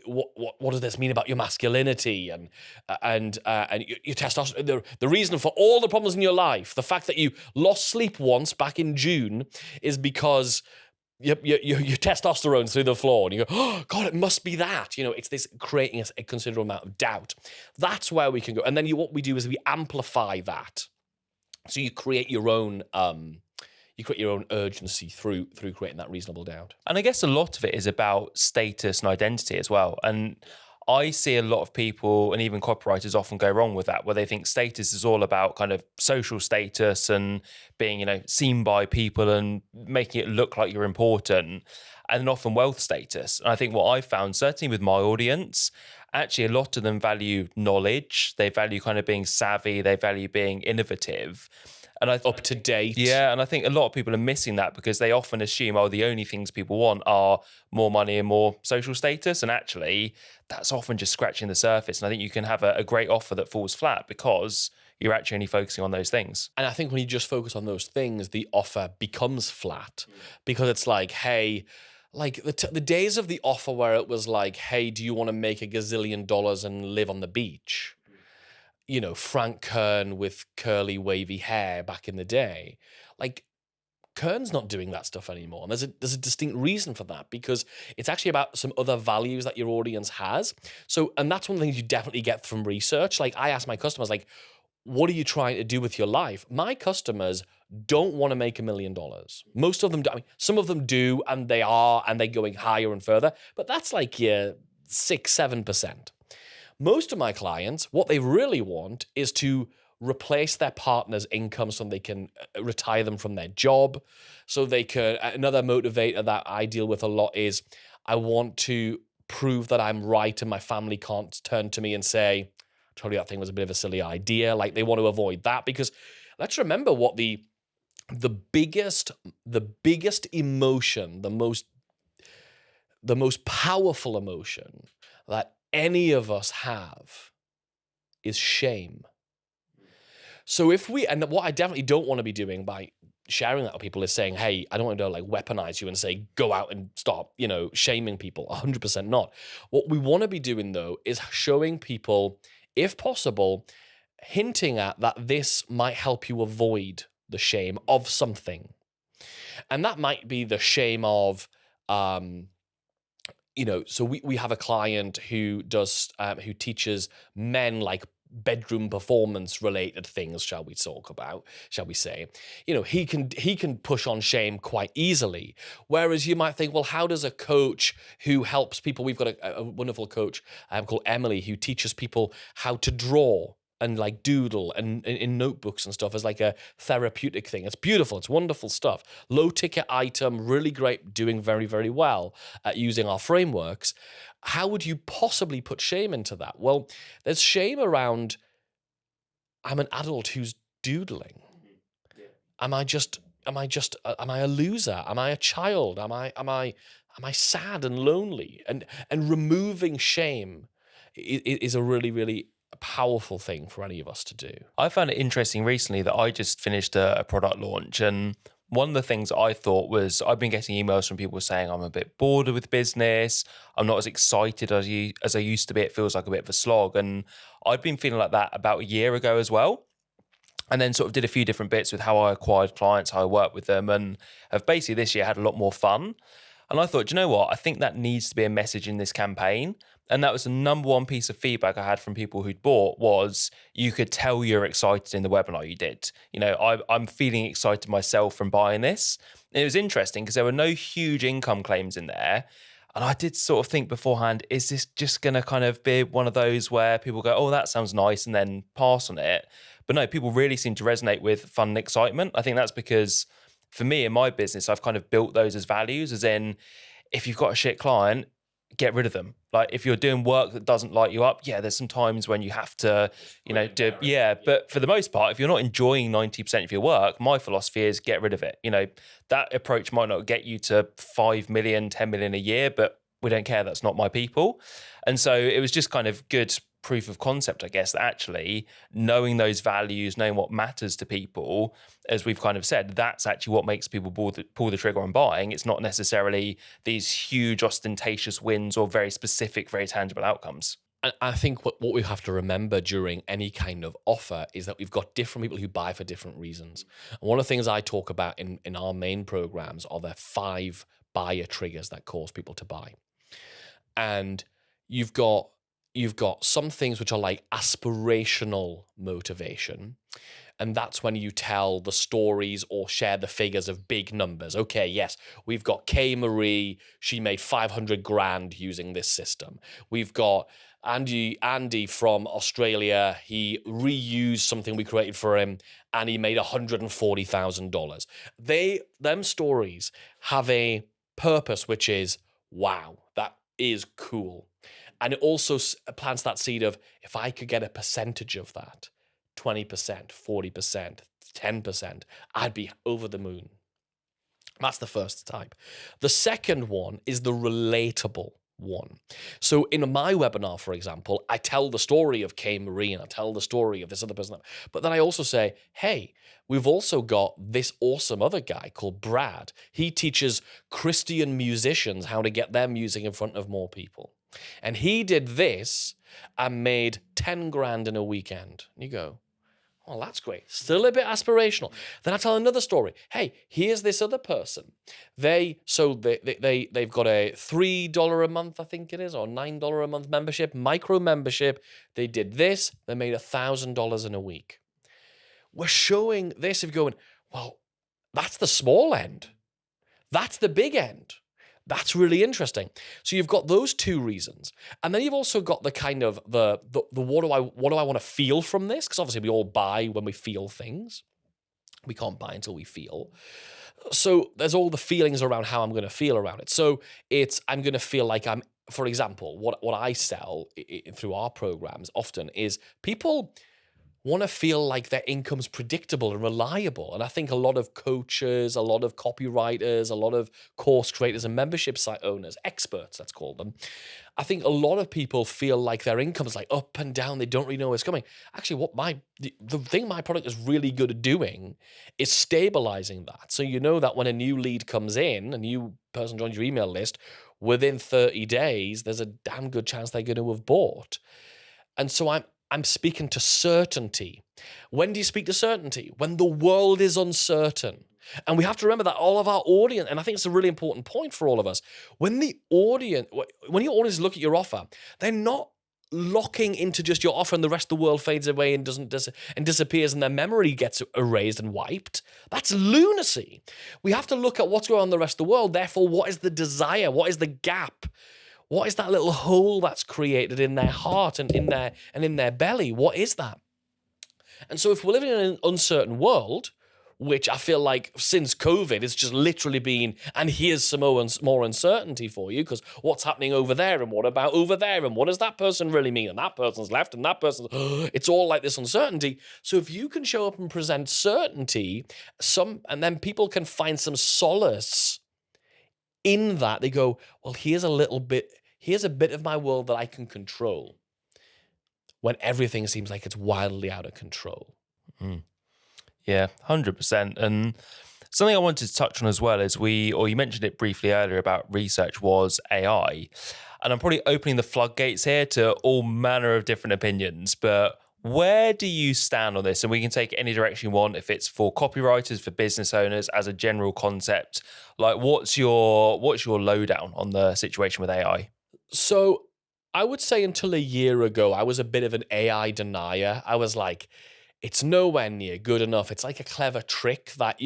what does this mean about your masculinity and your testosterone? The reason for all the problems in your life, the fact that you lost sleep once back in June, is because your testosterone's through the floor, and you go, oh God, it must be that. It's this creating a considerable amount of doubt. That's where we can go, and then what we do is we amplify that. So you create your own you create your own urgency through creating that reasonable doubt. And I guess a lot of it is about status and identity as well. And I see a lot of people and even copywriters often go wrong with that, where they think status is all about kind of social status and being, seen by people and making it look like you're important, and then often wealth status. And I think what I've found, certainly with my audience, actually a lot of them value knowledge. They value kind of being savvy. They value being innovative. And Up to date. yeah, and I think a lot of people are missing that because they often assume, oh, the only things people want are more money and more social status. And actually, that's often just scratching the surface. And I think you can have a great offer that falls flat because you're actually only focusing on those things. And I think when you just focus on those things, the offer becomes flat because it's like, hey, like the days of the offer where it was like, hey, do you want to make $1 gazillion and live on the beach? Frank Kern with curly, wavy hair back in the day. Like, Kern's not doing that stuff anymore. And there's a distinct reason for that, because it's actually about some other values that your audience has. So, and that's one of the things you definitely get from research. Like, I ask my customers, like, what are you trying to do with your life? My customers don't want to make $1 million. Most of them do. I mean, some of them do, and they're going higher and further. But that's like your 6-7%. Most of my clients, what they really want is to replace their partner's income so they can retire them from their job. So they can, another motivator that I deal with a lot is, I want to prove that I'm right and my family can't turn to me and say, told you that thing was a bit of a silly idea. Like, they want to avoid that, because let's remember what the biggest emotion, the most powerful emotion that any of us have is shame. So and what I definitely don't want to be doing by sharing that with people is saying, hey, I don't want to like weaponize you and say, go out and stop, shaming people. 100% not. What we want to be doing though is showing people, if possible, hinting at that this might help you avoid the shame of something. And that might be the shame of, so we have a client who does who teaches men like bedroom performance related things, shall we say. He can push on shame quite easily, whereas you might think, well, how does a coach who helps people, we've got a wonderful coach called Emily, who teaches people how to draw and like doodle and in notebooks and stuff as like a therapeutic thing. It's beautiful. It's wonderful stuff. Low ticket item, really great, doing very, very well at using our frameworks. How would you possibly put shame into that? Well, there's shame around, I'm an adult who's doodling. Am I a loser? Am I a child? Am I sad and lonely? And removing shame is a really, really powerful thing for any of us to do. I found it interesting recently that I just finished a product launch, and one of the things I thought was, I've been getting emails from people saying I'm a bit bored with business, I'm not as excited as I used to be, it feels like a bit of a slog. And I'd been feeling like that about a year ago as well. And then sort of did a few different bits with how I acquired clients, how I work with them, and have basically this year had a lot more fun. And I thought, do you know what? I think that needs to be a message in this campaign. And that was the number one piece of feedback I had from people who'd bought, was you could tell you're excited in the webinar you did. I'm feeling excited myself from buying this. And it was interesting because there were no huge income claims in there. And I did sort of think beforehand, is this just going to kind of be one of those where people go, oh, that sounds nice, and then pass on it? But no, people really seem to resonate with fun and excitement. I think that's because for me in my business, I've kind of built those as values, as in, if you've got a shit client, get rid of them. Like, if you're doing work that doesn't light you up, yeah, there's some times when you have to, but for the most part, if you're not enjoying 90% of your work, my philosophy is get rid of it. That approach might not get you to 5 million, 10 million a year, but we don't care. That's not my people. And so it was just kind of good proof of concept, I guess, that actually knowing those values, knowing what matters to people, as we've kind of said, that's actually what makes people pull the trigger on buying. It's not necessarily these huge ostentatious wins or very specific, very tangible outcomes. And I think what we have to remember during any kind of offer is that we've got different people who buy for different reasons. And one of the things I talk about in our main programs are the 5 buyer triggers that cause people to buy. And you've got some things which are like aspirational motivation. And that's when you tell the stories or share the figures of big numbers. Okay, yes, we've got Kay Marie. She made 500 grand using this system. We've got Andy from Australia. He reused something we created for him and he made $140,000. Them stories have a purpose, which is, wow, that is cool. And it also plants that seed of, if I could get a percentage of that, 20%, 40%, 10%, I'd be over the moon. That's the first type. The second one is the relatable one. So in my webinar, for example, I tell the story of Kay Marie and I tell the story of this other person, but then I also say, hey, we've also got this awesome other guy called Brad. He teaches Christian musicians how to get their music in front of more people. And he did this and made 10 grand in a weekend. And you go, well, that's great. Still a bit aspirational. Then I tell another story. Hey, here's this other person. They've got a $3 a month, I think it is, or $9 a month membership, micro membership. They did this. They made $1,000 in a week. We're showing this of going, well, that's the small end. That's the big end. That's really interesting. So you've got those two reasons. And then you've also got the kind of the what do I want to feel from this? Because obviously we all buy when we feel things. We can't buy until we feel. So there's all the feelings around how I'm going to feel around it. So I'm going to feel like for example, what I sell through our programs often is people want to feel like their income's predictable and reliable. And I think a lot of coaches, a lot of copywriters, a lot of course creators and membership site owners, experts, let's call them, I think a lot of people feel like their income is like up and down. They don't really know where it's coming. Actually, the thing my product is really good at doing is stabilizing that. So you know that when a new lead comes in, a new person joins your email list, within 30 days, there's a damn good chance they're going to have bought. And so I'm speaking to certainty. When do you speak to certainty? When the world is uncertain. And we have to remember that all of our audience, and I think it's a really important point for all of us, when your audience look at your offer, they're not locking into just your offer and the rest of the world fades away and disappears and their memory gets erased and wiped. That's lunacy. We have to look at what's going on in the rest of the world. Therefore, what is the desire? What is the gap? What is that little hole that's created in their heart and in their belly? What is that? And so if we're living in an uncertain world, which I feel like since COVID, it's just literally been, and here's some more uncertainty for you, because what's happening over there, and what about over there, and what does that person really mean, and that person's left, and that person's, it's all like this uncertainty. So if you can show up and present certainty, and then people can find some solace in that, they go, well, here's a bit of my world that I can control when everything seems like it's wildly out of control. Yeah, 100%. And something I wanted to touch on as well is you mentioned it briefly earlier about research, was AI. And I'm probably opening the floodgates here to all manner of different opinions, but where do you stand on this? And we can take any direction you want, if it's for copywriters, for business owners, as a general concept. Like, what's your lowdown on the situation with AI? So I would say until a year ago, I was a bit of an AI denier. I was like, it's nowhere near good enough. It's like a clever trick that,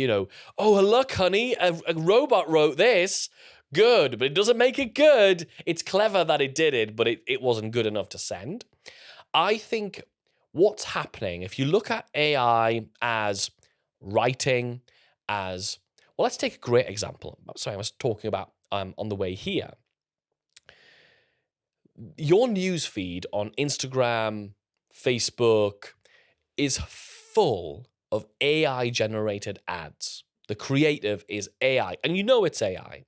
oh, look, honey, a robot wrote this. Good, but it doesn't make it good. It's clever that it did it, but it wasn't good enough to send. I think what's happening, if you look at AI as writing, let's take a great example. Sorry, I was talking about on the way here. Your newsfeed on Instagram, Facebook is full of AI-generated ads. The creative is AI, and you know it's AI.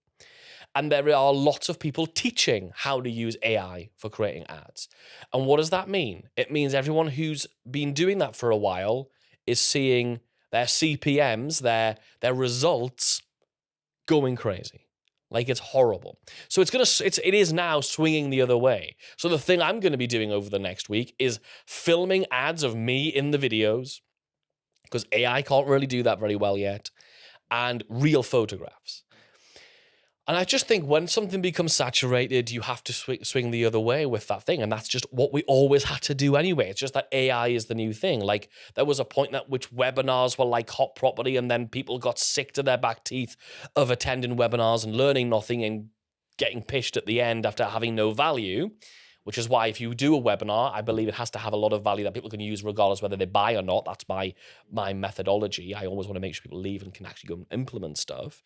And there are lots of people teaching how to use AI for creating ads. And what does that mean? It means everyone who's been doing that for a while is seeing their CPMs, their results going crazy. Like, it's horrible. So it is now swinging the other way. So the thing I'm going to be doing over the next week is filming ads of me in the videos, because AI can't really do that very well yet, and real photographs. And I just think when something becomes saturated, you have to swing the other way with that thing. And that's just what we always had to do anyway. It's just that AI is the new thing. Like there was a point at which webinars were like hot property, and then people got sick to their back teeth of attending webinars and learning nothing and getting pished at the end after having no value, which is why if you do a webinar, I believe it has to have a lot of value that people can use regardless whether they buy or not. That's my methodology. I always want to make sure people leave and can actually go and implement stuff.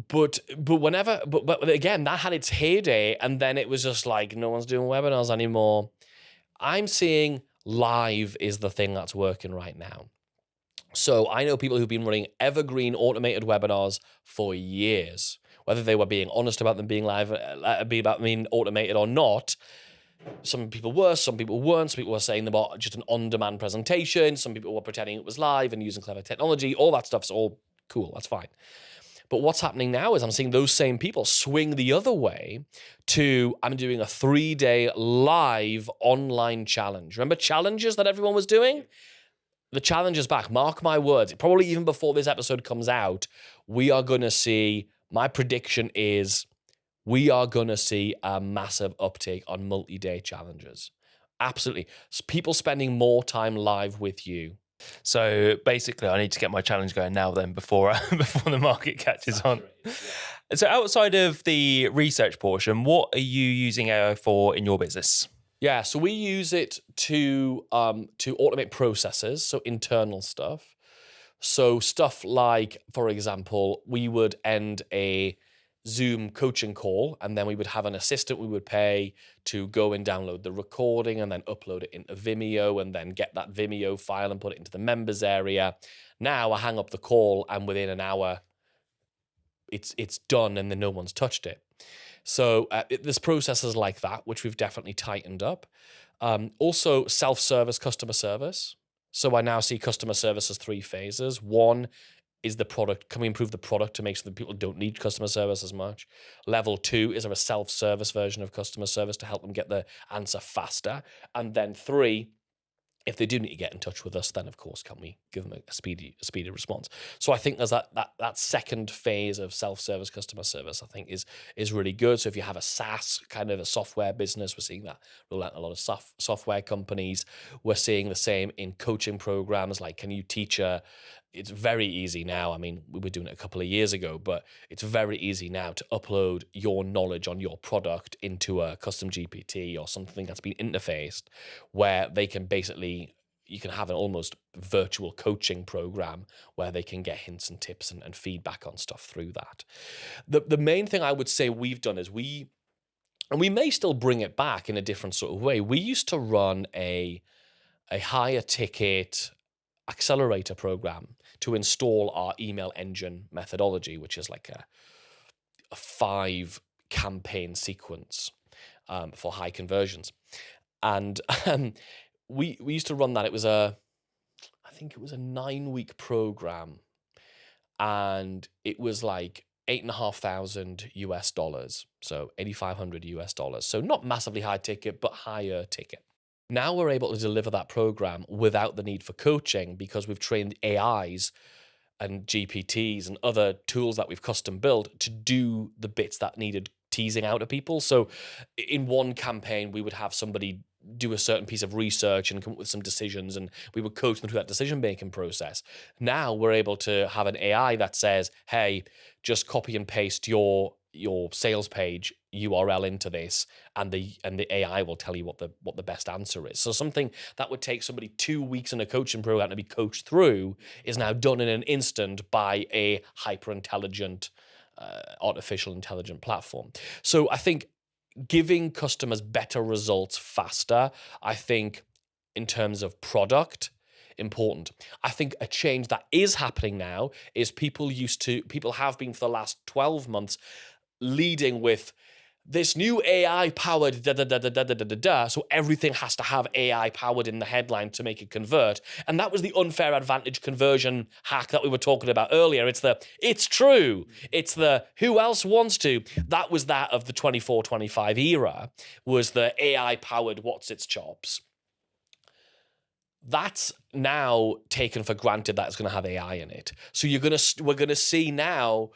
But again, that had its heyday, and then it was just like no one's doing webinars anymore. I'm seeing live is the thing that's working right now. So I know people who've been running evergreen automated webinars for years, whether they were being honest about them being live, about being automated or not. Some people were, some people weren't. Some people were saying about just an on-demand presentation. Some people were pretending it was live and using clever technology. All that stuff's all cool. That's fine. But what's happening now is I'm seeing those same people swing the other way to I'm doing a 3-day live online challenge. Remember challenges that everyone was doing? The challenge is back. Mark my words. Probably even before this episode comes out, we are going to see, my prediction is we are going to see a massive uptake on multi-day challenges. Absolutely. People spending more time live with you. So basically, I need to get my challenge going now then before the market catches on. Yeah. So outside of the research portion, what are you using AI for in your business? Yeah, so we use it to automate processes, so internal stuff. So stuff like, for example, we would end a Zoom coaching call, and then we would have an assistant we would pay to go and download the recording and then upload it into Vimeo and then get that Vimeo file and put it into the members area. Now I hang up the call and within an hour it's done and then no one's touched it. So there's processes like that, which we've definitely tightened up. Also self-service customer service. So I now see customer service as 3 phases. One is the product. Can we improve the product to make sure that people don't need customer service as much? Level 2, is there a self-service version of customer service to help them get the answer faster? And then 3, if they do need to get in touch with us, then of course, can we give them a speedy response? So I think there's that second phase of self-service customer service, I think is really good. So if you have a SaaS kind of a software business, we're seeing that roll out in a lot of software companies. We're seeing the same in coaching programs. Like, can you teach it's very easy now. I mean, we were doing it a couple of years ago, but it's very easy now to upload your knowledge on your product into a custom GPT or something that's been interfaced where they can basically, you can have an almost virtual coaching program where they can get hints and tips and feedback on stuff through that. The main thing I would say we've done is and we may still bring it back in a different sort of way. We used to run a higher ticket accelerator program to install our email engine methodology, which is like a 5 campaign sequence for high conversions. And we used to run that. It was I think it was a 9-week program, and it was like $8,500 so $8,500 so not massively high ticket, but higher ticket. Now we're able to deliver that program without the need for coaching because we've trained AIs and GPTs and other tools that we've custom built to do the bits that needed teasing out of people. So in one campaign, we would have somebody do a certain piece of research and come up with some decisions, and we would coach them through that decision-making process. Now we're able to have an AI that says, hey, just copy and paste your sales page URL into this, and the AI will tell you what the best answer is. So something that would take somebody 2 weeks in a coaching program to be coached through is now done in an instant by a hyper-intelligent, artificial intelligent platform. So I think giving customers better results faster, I think in terms of product, important. I think a change that is happening now is people have been for the last 12 months leading with this new AI powered so everything has to have AI powered in the headline to make it convert. And that was the unfair advantage conversion hack that we were talking about earlier. It's true. It's the who else wants to. That was that of the 24-25 era, was the AI powered what's its chops. That's now taken for granted that it's going to have AI in it. So we're going to see now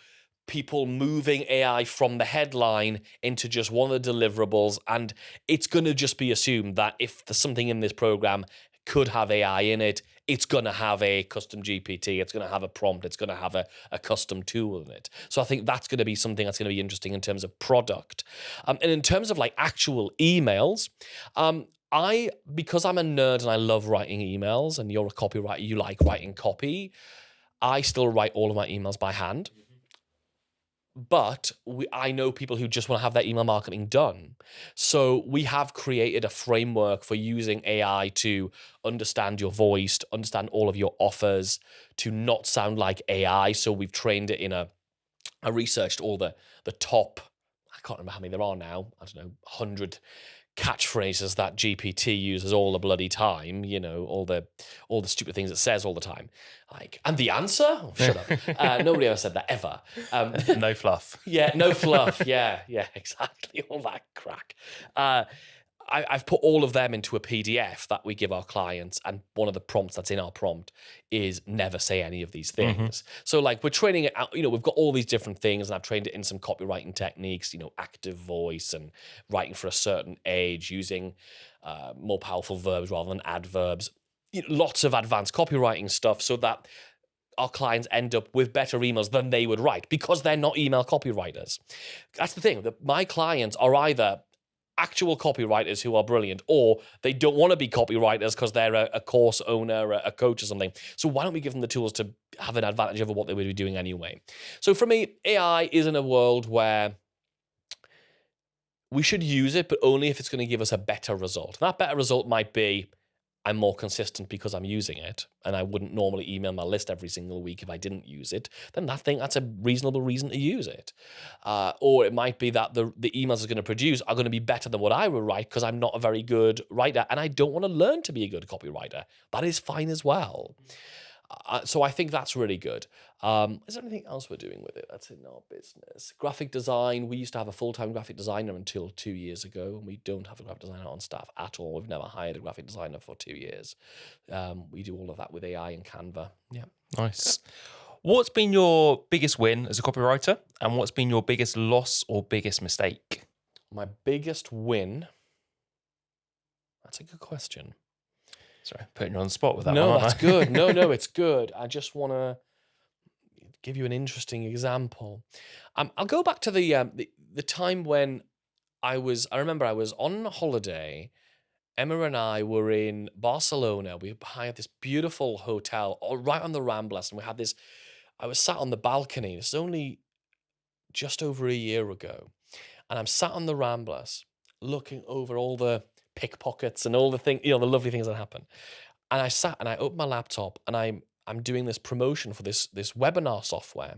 people moving AI from the headline into just one of the deliverables. And it's going to just be assumed that if there's something in this program could have AI in it, it's going to have a custom GPT, it's going to have a prompt, it's going to have a custom tool in it. So I think that's going to be something that's going to be interesting in terms of product. And in terms of like actual emails, because I'm a nerd and I love writing emails, and you're a copywriter, you like writing copy, I still write all of my emails by hand. But I know people who just want to have their email marketing done. So we have created a framework for using AI to understand your voice, to understand all of your offers, to not sound like AI. So we've trained it I researched all the top, I can't remember how many there are now, I don't know, 100 catchphrases that GPT uses all the bloody time, all the stupid things it says all the time. Like, and the answer? Oh, shut up. Nobody ever said that ever. No fluff. Yeah, no fluff. Yeah, exactly. All that crack. I've put all of them into a PDF that we give our clients, and one of the prompts that's in our prompt is never say any of these things. So like we're training it out, we've got all these different things, and I've trained it in some copywriting techniques, active voice and writing for a certain age, using more powerful verbs rather than adverbs, lots of advanced copywriting stuff so that our clients end up with better emails than they would write because they're not email copywriters. That's the thing, that my clients are either actual copywriters who are brilliant, or they don't want to be copywriters because they're a course owner, a coach or something. So why don't we give them the tools to have an advantage over what they would be doing anyway? So for me, AI is in a world where we should use it, but only if it's going to give us a better result. That better result might be I'm more consistent because I'm using it, and I wouldn't normally email my list every single week if I didn't use it. Then that's a reasonable reason to use it. Or it might be that the emails it's going to produce are going to be better than what I would write because I'm not a very good writer, and I don't want to learn to be a good copywriter. That is fine as well. So I think that's really good. Is there anything else we're doing with it that's in our business? Graphic design. We used to have a full-time graphic designer until 2 years ago, and we don't have a graphic designer on staff at all. We've never hired a graphic designer for 2 years. We do all of that with AI and Canva. Yeah. Nice. What's been your biggest win as a copywriter, and what's been your biggest loss or biggest mistake? My biggest win? That's a good question. Sorry, putting you on the spot with that one. No, that's good. No, it's good. I just want to give you an interesting example. I'll go back to the time when I remember I was on holiday. Emma and I were in Barcelona. We hired this beautiful hotel right on the Ramblas, and I was sat on the balcony. This is only just over a year ago. And I'm sat on the Ramblas looking over all the pickpockets and all the things, the lovely things that happen. And I sat and I opened my laptop, and I'm doing this promotion for this webinar software.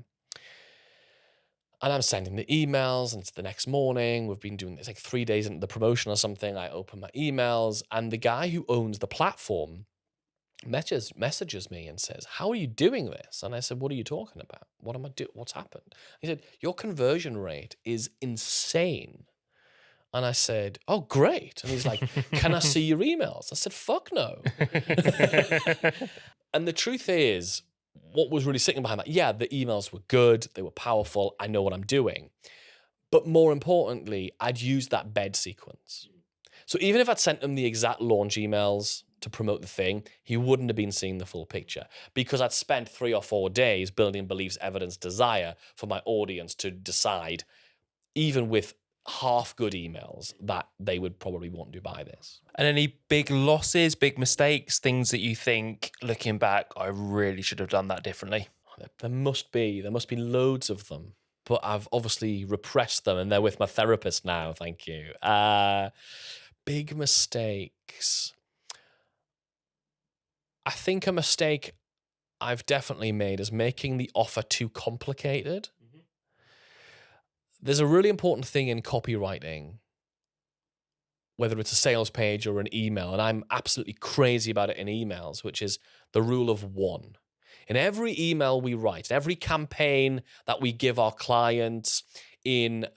And I'm sending the emails, and it's the next morning. We've been doing this like 3 days into the promotion or something. I open my emails, and the guy who owns the platform messages me and says, "How are you doing this?" And I said, "What are you talking about? What am I doing? What's happened?" He said, "Your conversion rate is insane." And I said, "Oh, great." And he's like, "Can I see your emails?" I said, "Fuck no." And the truth is, what was really sitting behind that, yeah, the emails were good, they were powerful, I know what I'm doing. But more importantly, I'd used that bed sequence. So even if I'd sent him the exact launch emails to promote the thing, he wouldn't have been seeing the full picture, because I'd spent 3 or 4 days building beliefs, evidence, desire for my audience to decide, even with half good emails, that they would probably want to buy this. And any big losses, big mistakes, things that you think, looking back, I really should have done that differently? There must be loads of them, but I've obviously repressed them, and they're with my therapist now. Thank you. Big mistakes. I think a mistake I've definitely made is making the offer too complicated. There's a really important thing in copywriting, whether it's a sales page or an email, and I'm absolutely crazy about it in emails, which is the rule of 1. In every email we write, in every campaign that we give our clients, in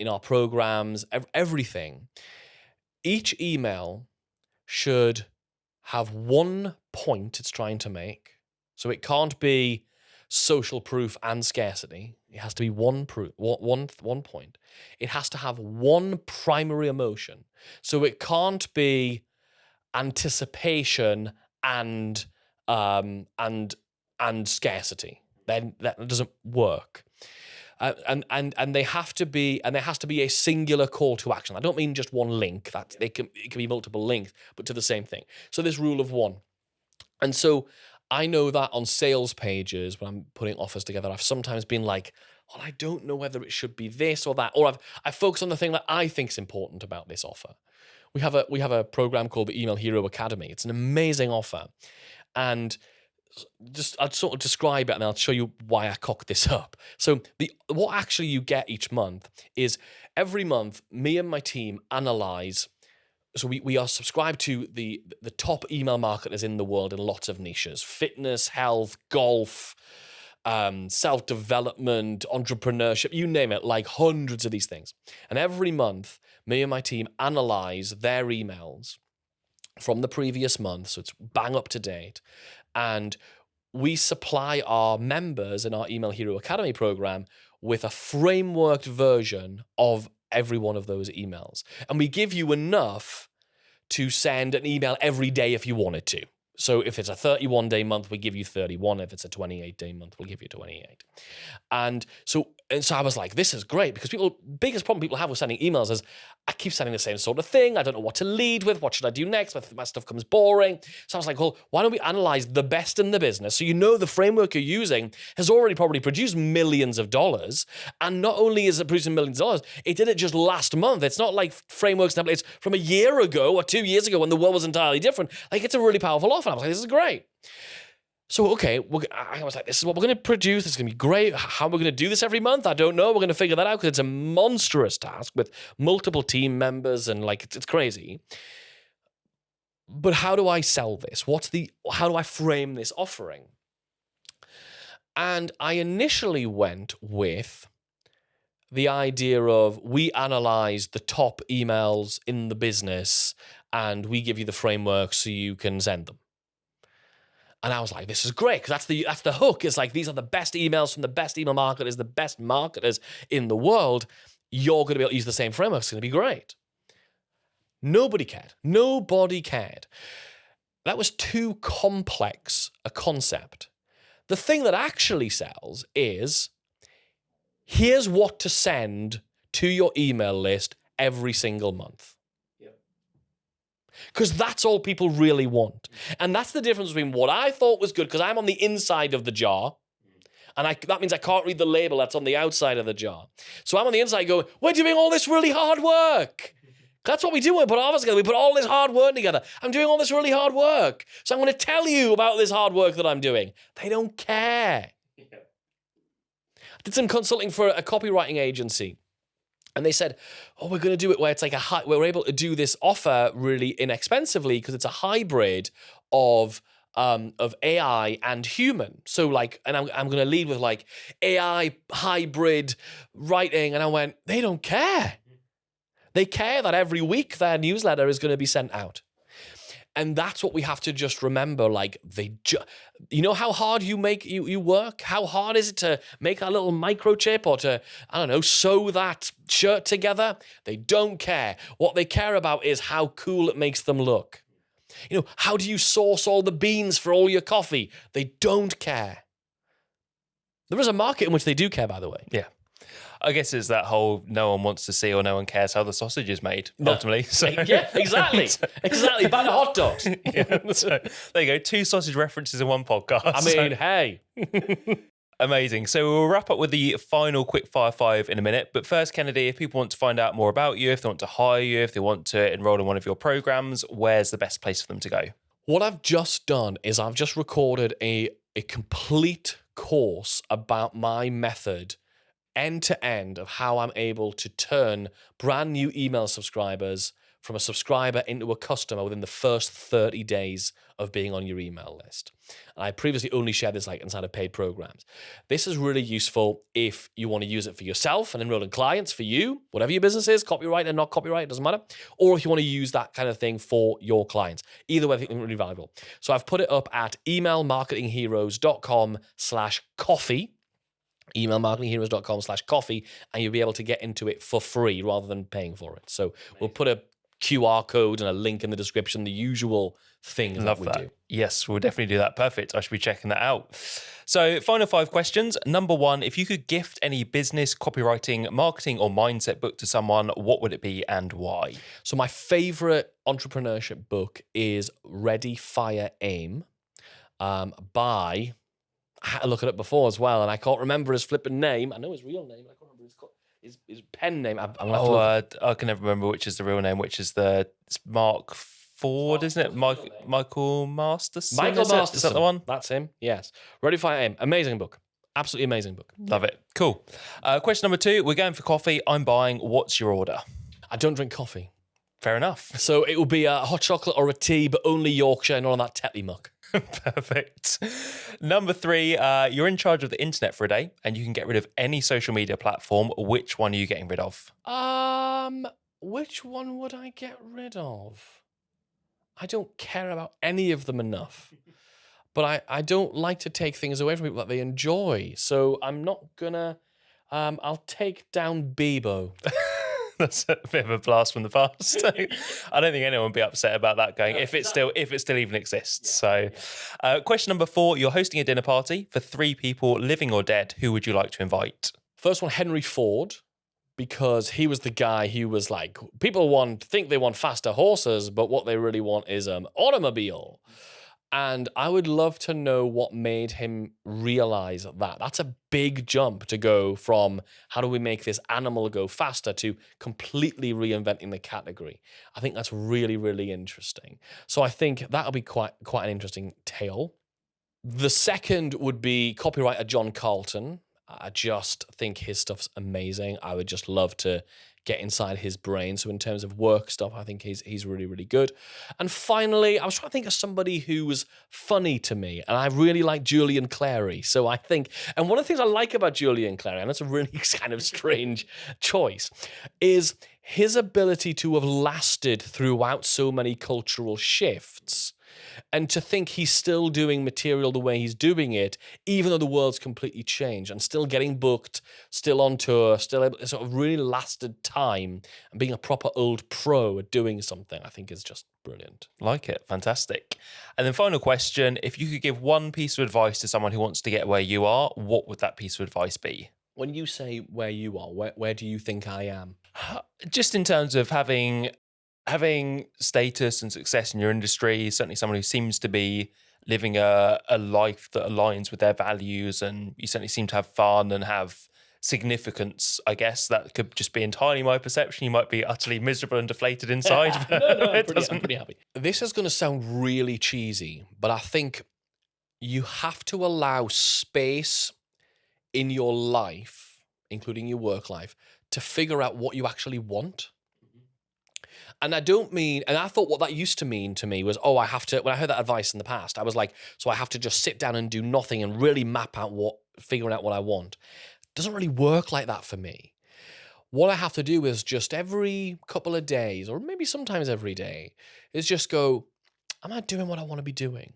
our programs, everything, each email should have one point it's trying to make. So it can't be social proof and scarcity. It has to be one point. It has to have one primary emotion. So it can't be anticipation and scarcity. Then that doesn't work. And they have to be, and there has to be a singular call to action. I don't mean just one link. It can be multiple links, but to the same thing. So this rule of one. And so I know that on sales pages when I'm putting offers together, I've sometimes been like, well, I don't know whether it should be this or that, or I focus on the thing that I think is important about this offer. We have a program called the Email Hero Academy. It's an amazing offer, and I'll sort of describe it and I'll show you why I cocked this up. So what actually you get each month is every month, me and my team analyze. So we are subscribed to the top email marketers in the world in lots of niches: fitness, health, golf, self-development, entrepreneurship, you name it, like hundreds of these things. And every month, me and my team analyze their emails from the previous month, so it's bang up to date. And we supply our members in our Email Hero Academy program with a frameworked version of every one of those emails. And we give you enough to send an email every day if you wanted to. So if it's a 31-day month, we give you 31. If it's a 28-day month, we'll give you 28. And so I was like, this is great, because biggest problem people have with sending emails is, I keep sending the same sort of thing. I don't know what to lead with. What should I do next? My stuff comes boring. So I was like, well, why don't we analyze the best in the business? So the framework you're using has already probably produced millions of dollars. And not only is it producing millions of dollars, it did it just last month. It's not like frameworks templates from a year ago or 2 years ago when the world was entirely different. Like, it's a really powerful offer. I was like, this is great. So, okay, I was like, this is what we're going to produce. This is going to be great. How are we going to do this every month? I don't know. We're going to figure that out, because it's a monstrous task with multiple team members, and like, it's crazy. But how do I sell this? How do I frame this offering? And I initially went with the idea of, we analyze the top emails in the business and we give you the framework so you can send them. And I was like, this is great, because that's the hook. It's like, these are the best emails from the best email marketers, the best marketers in the world. You're going to be able to use the same framework. It's going to be great. Nobody cared. Nobody cared. That was too complex a concept. The thing that actually sells is, here's what to send to your email list every single month. Because that's all people really want. And that's the difference between what I thought was good, because I'm on the inside of the jar, and that means I can't read the label that's on the outside of the jar. So I'm on the inside going, we're doing all this really hard work. That's what we do when we put offers together. We put all this hard work together. I'm doing all this really hard work. So I'm going to tell you about this hard work that I'm doing. They don't care. I did some consulting for a copywriting agency. And they said, oh, we're going to do it where it's like we're able to do this offer really inexpensively, because it's a hybrid of AI and human. So like, and I'm going to lead with like AI hybrid writing. And I went, they don't care. They care that every week their newsletter is going to be sent out. And that's what we have to just remember. Like, you know how hard you work? How hard is it to make that little microchip, or to, I don't know, sew that shirt together? They don't care. What they care about is how cool it makes them look. How do you source all the beans for all your coffee? They don't care. There is a market in which they do care, by the way. Yeah. I guess it's that whole, no one wants to see or no one cares how the sausage is made, ultimately. So. Yeah, exactly. Exactly. Buy the hot dogs. Yeah, so there you go. 2 sausage references in one podcast. I mean, hey. Amazing. So we'll wrap up with the final quick fire 5 in a minute. But first, Kennedy, if people want to find out more about you, if they want to hire you, if they want to enroll in one of your programs, where's the best place for them to go? What I've just done is I've just recorded a complete course about my method, end to end, of how I'm able to turn brand new email subscribers from a subscriber into a customer within the first 30 days of being on your email list. And I previously only shared this like inside of paid programs. This is really useful if you want to use it for yourself and enrolling clients for you, whatever your business is, copyright and not copyright, doesn't matter. Or if you want to use that kind of thing for your clients. Either way, I think it's really valuable. So I've put it up at emailmarketingheroes.com/coffee. emailmarketingheroes.com/coffee, and you'll be able to get into it for free rather than paying for it. So we'll put a QR code and a link in the description, the usual things that we do. Yes, we'll definitely do that. Perfect. I should be checking that out. So final 5 questions. Number 1, if you could gift any business, copywriting, marketing, or mindset book to someone, what would it be and why? So my favorite entrepreneurship book is Ready, Fire, Aim by... I had to look it up before as well, and I can't remember his flipping name. I know his real name, but I can't remember his pen name. I can never remember which is the real name, which is it's Mark Ford, isn't it? Michael Masterson? Michael Masterson. Is that the one? That's him, yes. Ready, Fire, Aim. Amazing book. Absolutely amazing book. Love it. Cool. Question number 2, we're going for coffee. I'm buying. What's your order? I don't drink coffee. Fair enough. So it will be a hot chocolate or a tea, but only Yorkshire, none of that Tetley muck. Perfect. Number 3, you're in charge of the internet for a day and you can get rid of any social media platform. Which one are you getting rid of? Which one would I get rid of? I don't care about any of them enough. But I don't like to take things away from people that they enjoy. So I'm not gonna... I'll take down Bebo. That's a bit of a blast from the past. I don't think anyone would be upset about that going, if it still even exists. So question number 4, you're hosting a dinner party for 3 people, living or dead. Who would you like to invite? First one, Henry Ford, because he was the guy who was like, people think they want faster horses, but what they really want is an automobile. And I would love to know what made him realize that. That's a big jump to go from how do we make this animal go faster to completely reinventing the category. I think that's really, really interesting. So I think that'll be quite an interesting tale. The second would be copywriter John Carlton. I just think his stuff's amazing. I would just love to get inside his brain. So in terms of work stuff, I think he's really, really good. And finally, I was trying to think of somebody who was funny to me, and I really like Julian Clary. So I think, and one of the things I like about Julian Clary, and it's a really kind of strange choice, is his ability to have lasted throughout so many cultural shifts. And to think he's still doing material the way he's doing it, even though the world's completely changed, and still getting booked, still on tour, still able to sort of really lasted time, and being a proper old pro at doing something, I think is just brilliant. Like it. Fantastic. And then final question, if you could give one piece of advice to someone who wants to get where you are, what would that piece of advice be? When you say where you are, where do you think I am? Just in terms of having status and success in your industry, certainly someone who seems to be living a life that aligns with their values, and you certainly seem to have fun and have significance. I guess that could just be entirely my perception. You might be utterly miserable and deflated inside. No, I'm pretty happy. This is going to sound really cheesy, but I think you have to allow space in your life, including your work life, to figure out what you actually want. And I don't mean, and I thought what that used to mean to me was, I have to, when I heard that advice in the past, I was like, so I have to just sit down and do nothing and really map out figuring out what I want. It doesn't really work like that for me. What I have to do is just every couple of days, or maybe sometimes every day, is just go, am I doing what I want to be doing?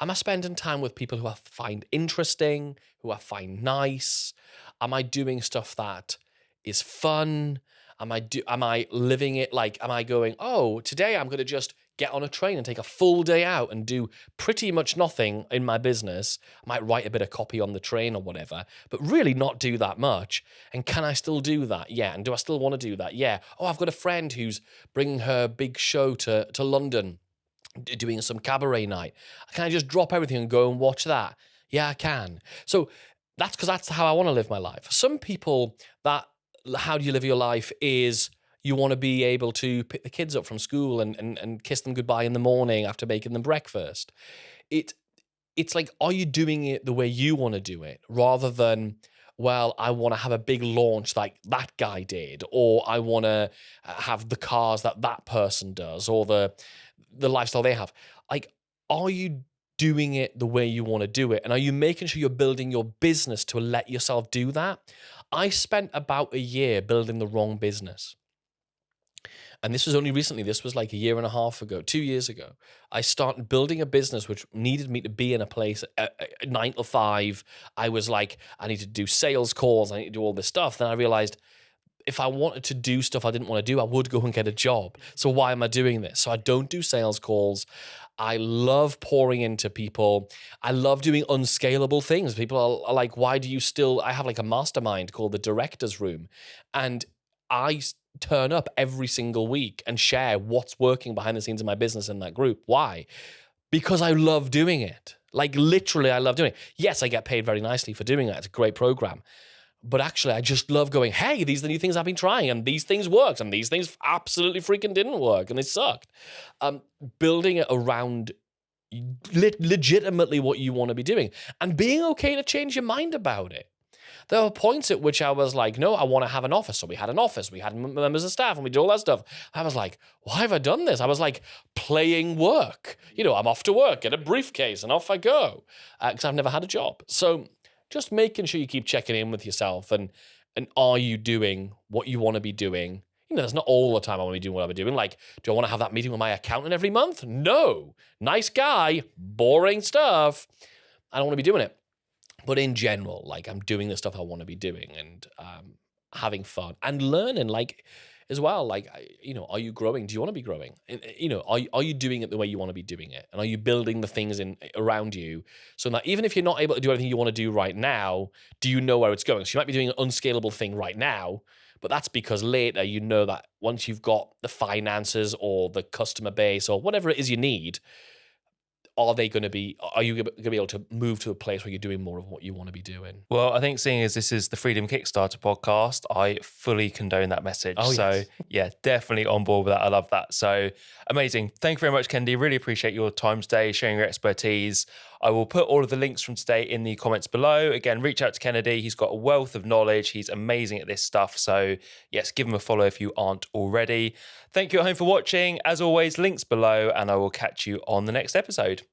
Am I spending time with people who I find interesting, who I find nice? Am I doing stuff that is fun? Am I living it like, am I going, today I'm going to just get on a train and take a full day out and do pretty much nothing in my business. I might write a bit of copy on the train or whatever, but really not do that much. And can I still do that? Yeah. And do I still want to do that? Yeah. I've got a friend who's bringing her big show to London, doing some cabaret night. Can I just drop everything and go and watch that? Yeah, I can. So that's how I want to live my life. For some people, how do you live your life is you want to be able to pick the kids up from school and kiss them goodbye in the morning after making them breakfast. It's like, are you doing it the way you want to do it rather than, well, I want to have a big launch like that guy did, or I want to have the cars that that person does, or the lifestyle they have. Like, are you doing it the way you want to do it? And are you making sure you're building your business to let yourself do that? I spent about a year building the wrong business. And this was only recently. This was like a year and a half ago, 2 years ago. I started building a business which needed me to be in a place at 9 to 5. I was like, I need to do sales calls. I need to do all this stuff. Then I realized if I wanted to do stuff I didn't want to do, I would go and get a job. So why am I doing this? So I don't do sales calls. I love pouring into people. I love doing unscalable things. People are like, why do you still? I have like a mastermind called the Director's Room. And I turn up every single week and share what's working behind the scenes in my business in that group. Why? Because I love doing it. Like literally, I love doing it. Yes, I get paid very nicely for doing it. It's a great program. But actually, I just love going, hey, these are the new things I've been trying, and these things worked, and these things absolutely freaking didn't work, and they sucked. Building it around legitimately what you want to be doing, and being okay to change your mind about it. There were points at which I was like, no, I want to have an office. So we had an office, we had members of staff, and we did all that stuff. I was like, why have I done this? I was like playing work. I'm off to work, get a briefcase, and off I go. Because I've never had a job. So just making sure you keep checking in with yourself and are you doing what you want to be doing? That's not all the time I want to be doing what I'm doing. Like, do I want to have that meeting with my accountant every month? No. Nice guy, boring stuff. I don't want to be doing it. But in general, like I'm doing the stuff I want to be doing and having fun and learning, like as well. Like, are you growing? Do you want to be growing? Are you doing it the way you want to be doing it? And are you building the things around you so that even if you're not able to do anything you want to do right now, do you know where it's going? So you might be doing an unscalable thing right now, but that's because later you know that once you've got the finances or the customer base or whatever it is you need, are you going to be able to move to a place where you're doing more of what you want to be doing? Well, I think seeing as this is the Freedom Kickstarter podcast, I fully condone that message. Oh, so yes. yeah, definitely on board with that. I love that. So amazing. Thank you very much, Kendi. Really appreciate your time today, sharing your expertise. I will put all of the links from today in the comments below. Again, reach out to Kennedy. He's got a wealth of knowledge. He's amazing at this stuff. So yes, give him a follow if you aren't already. Thank you at home for watching. As always, links below, and I will catch you on the next episode.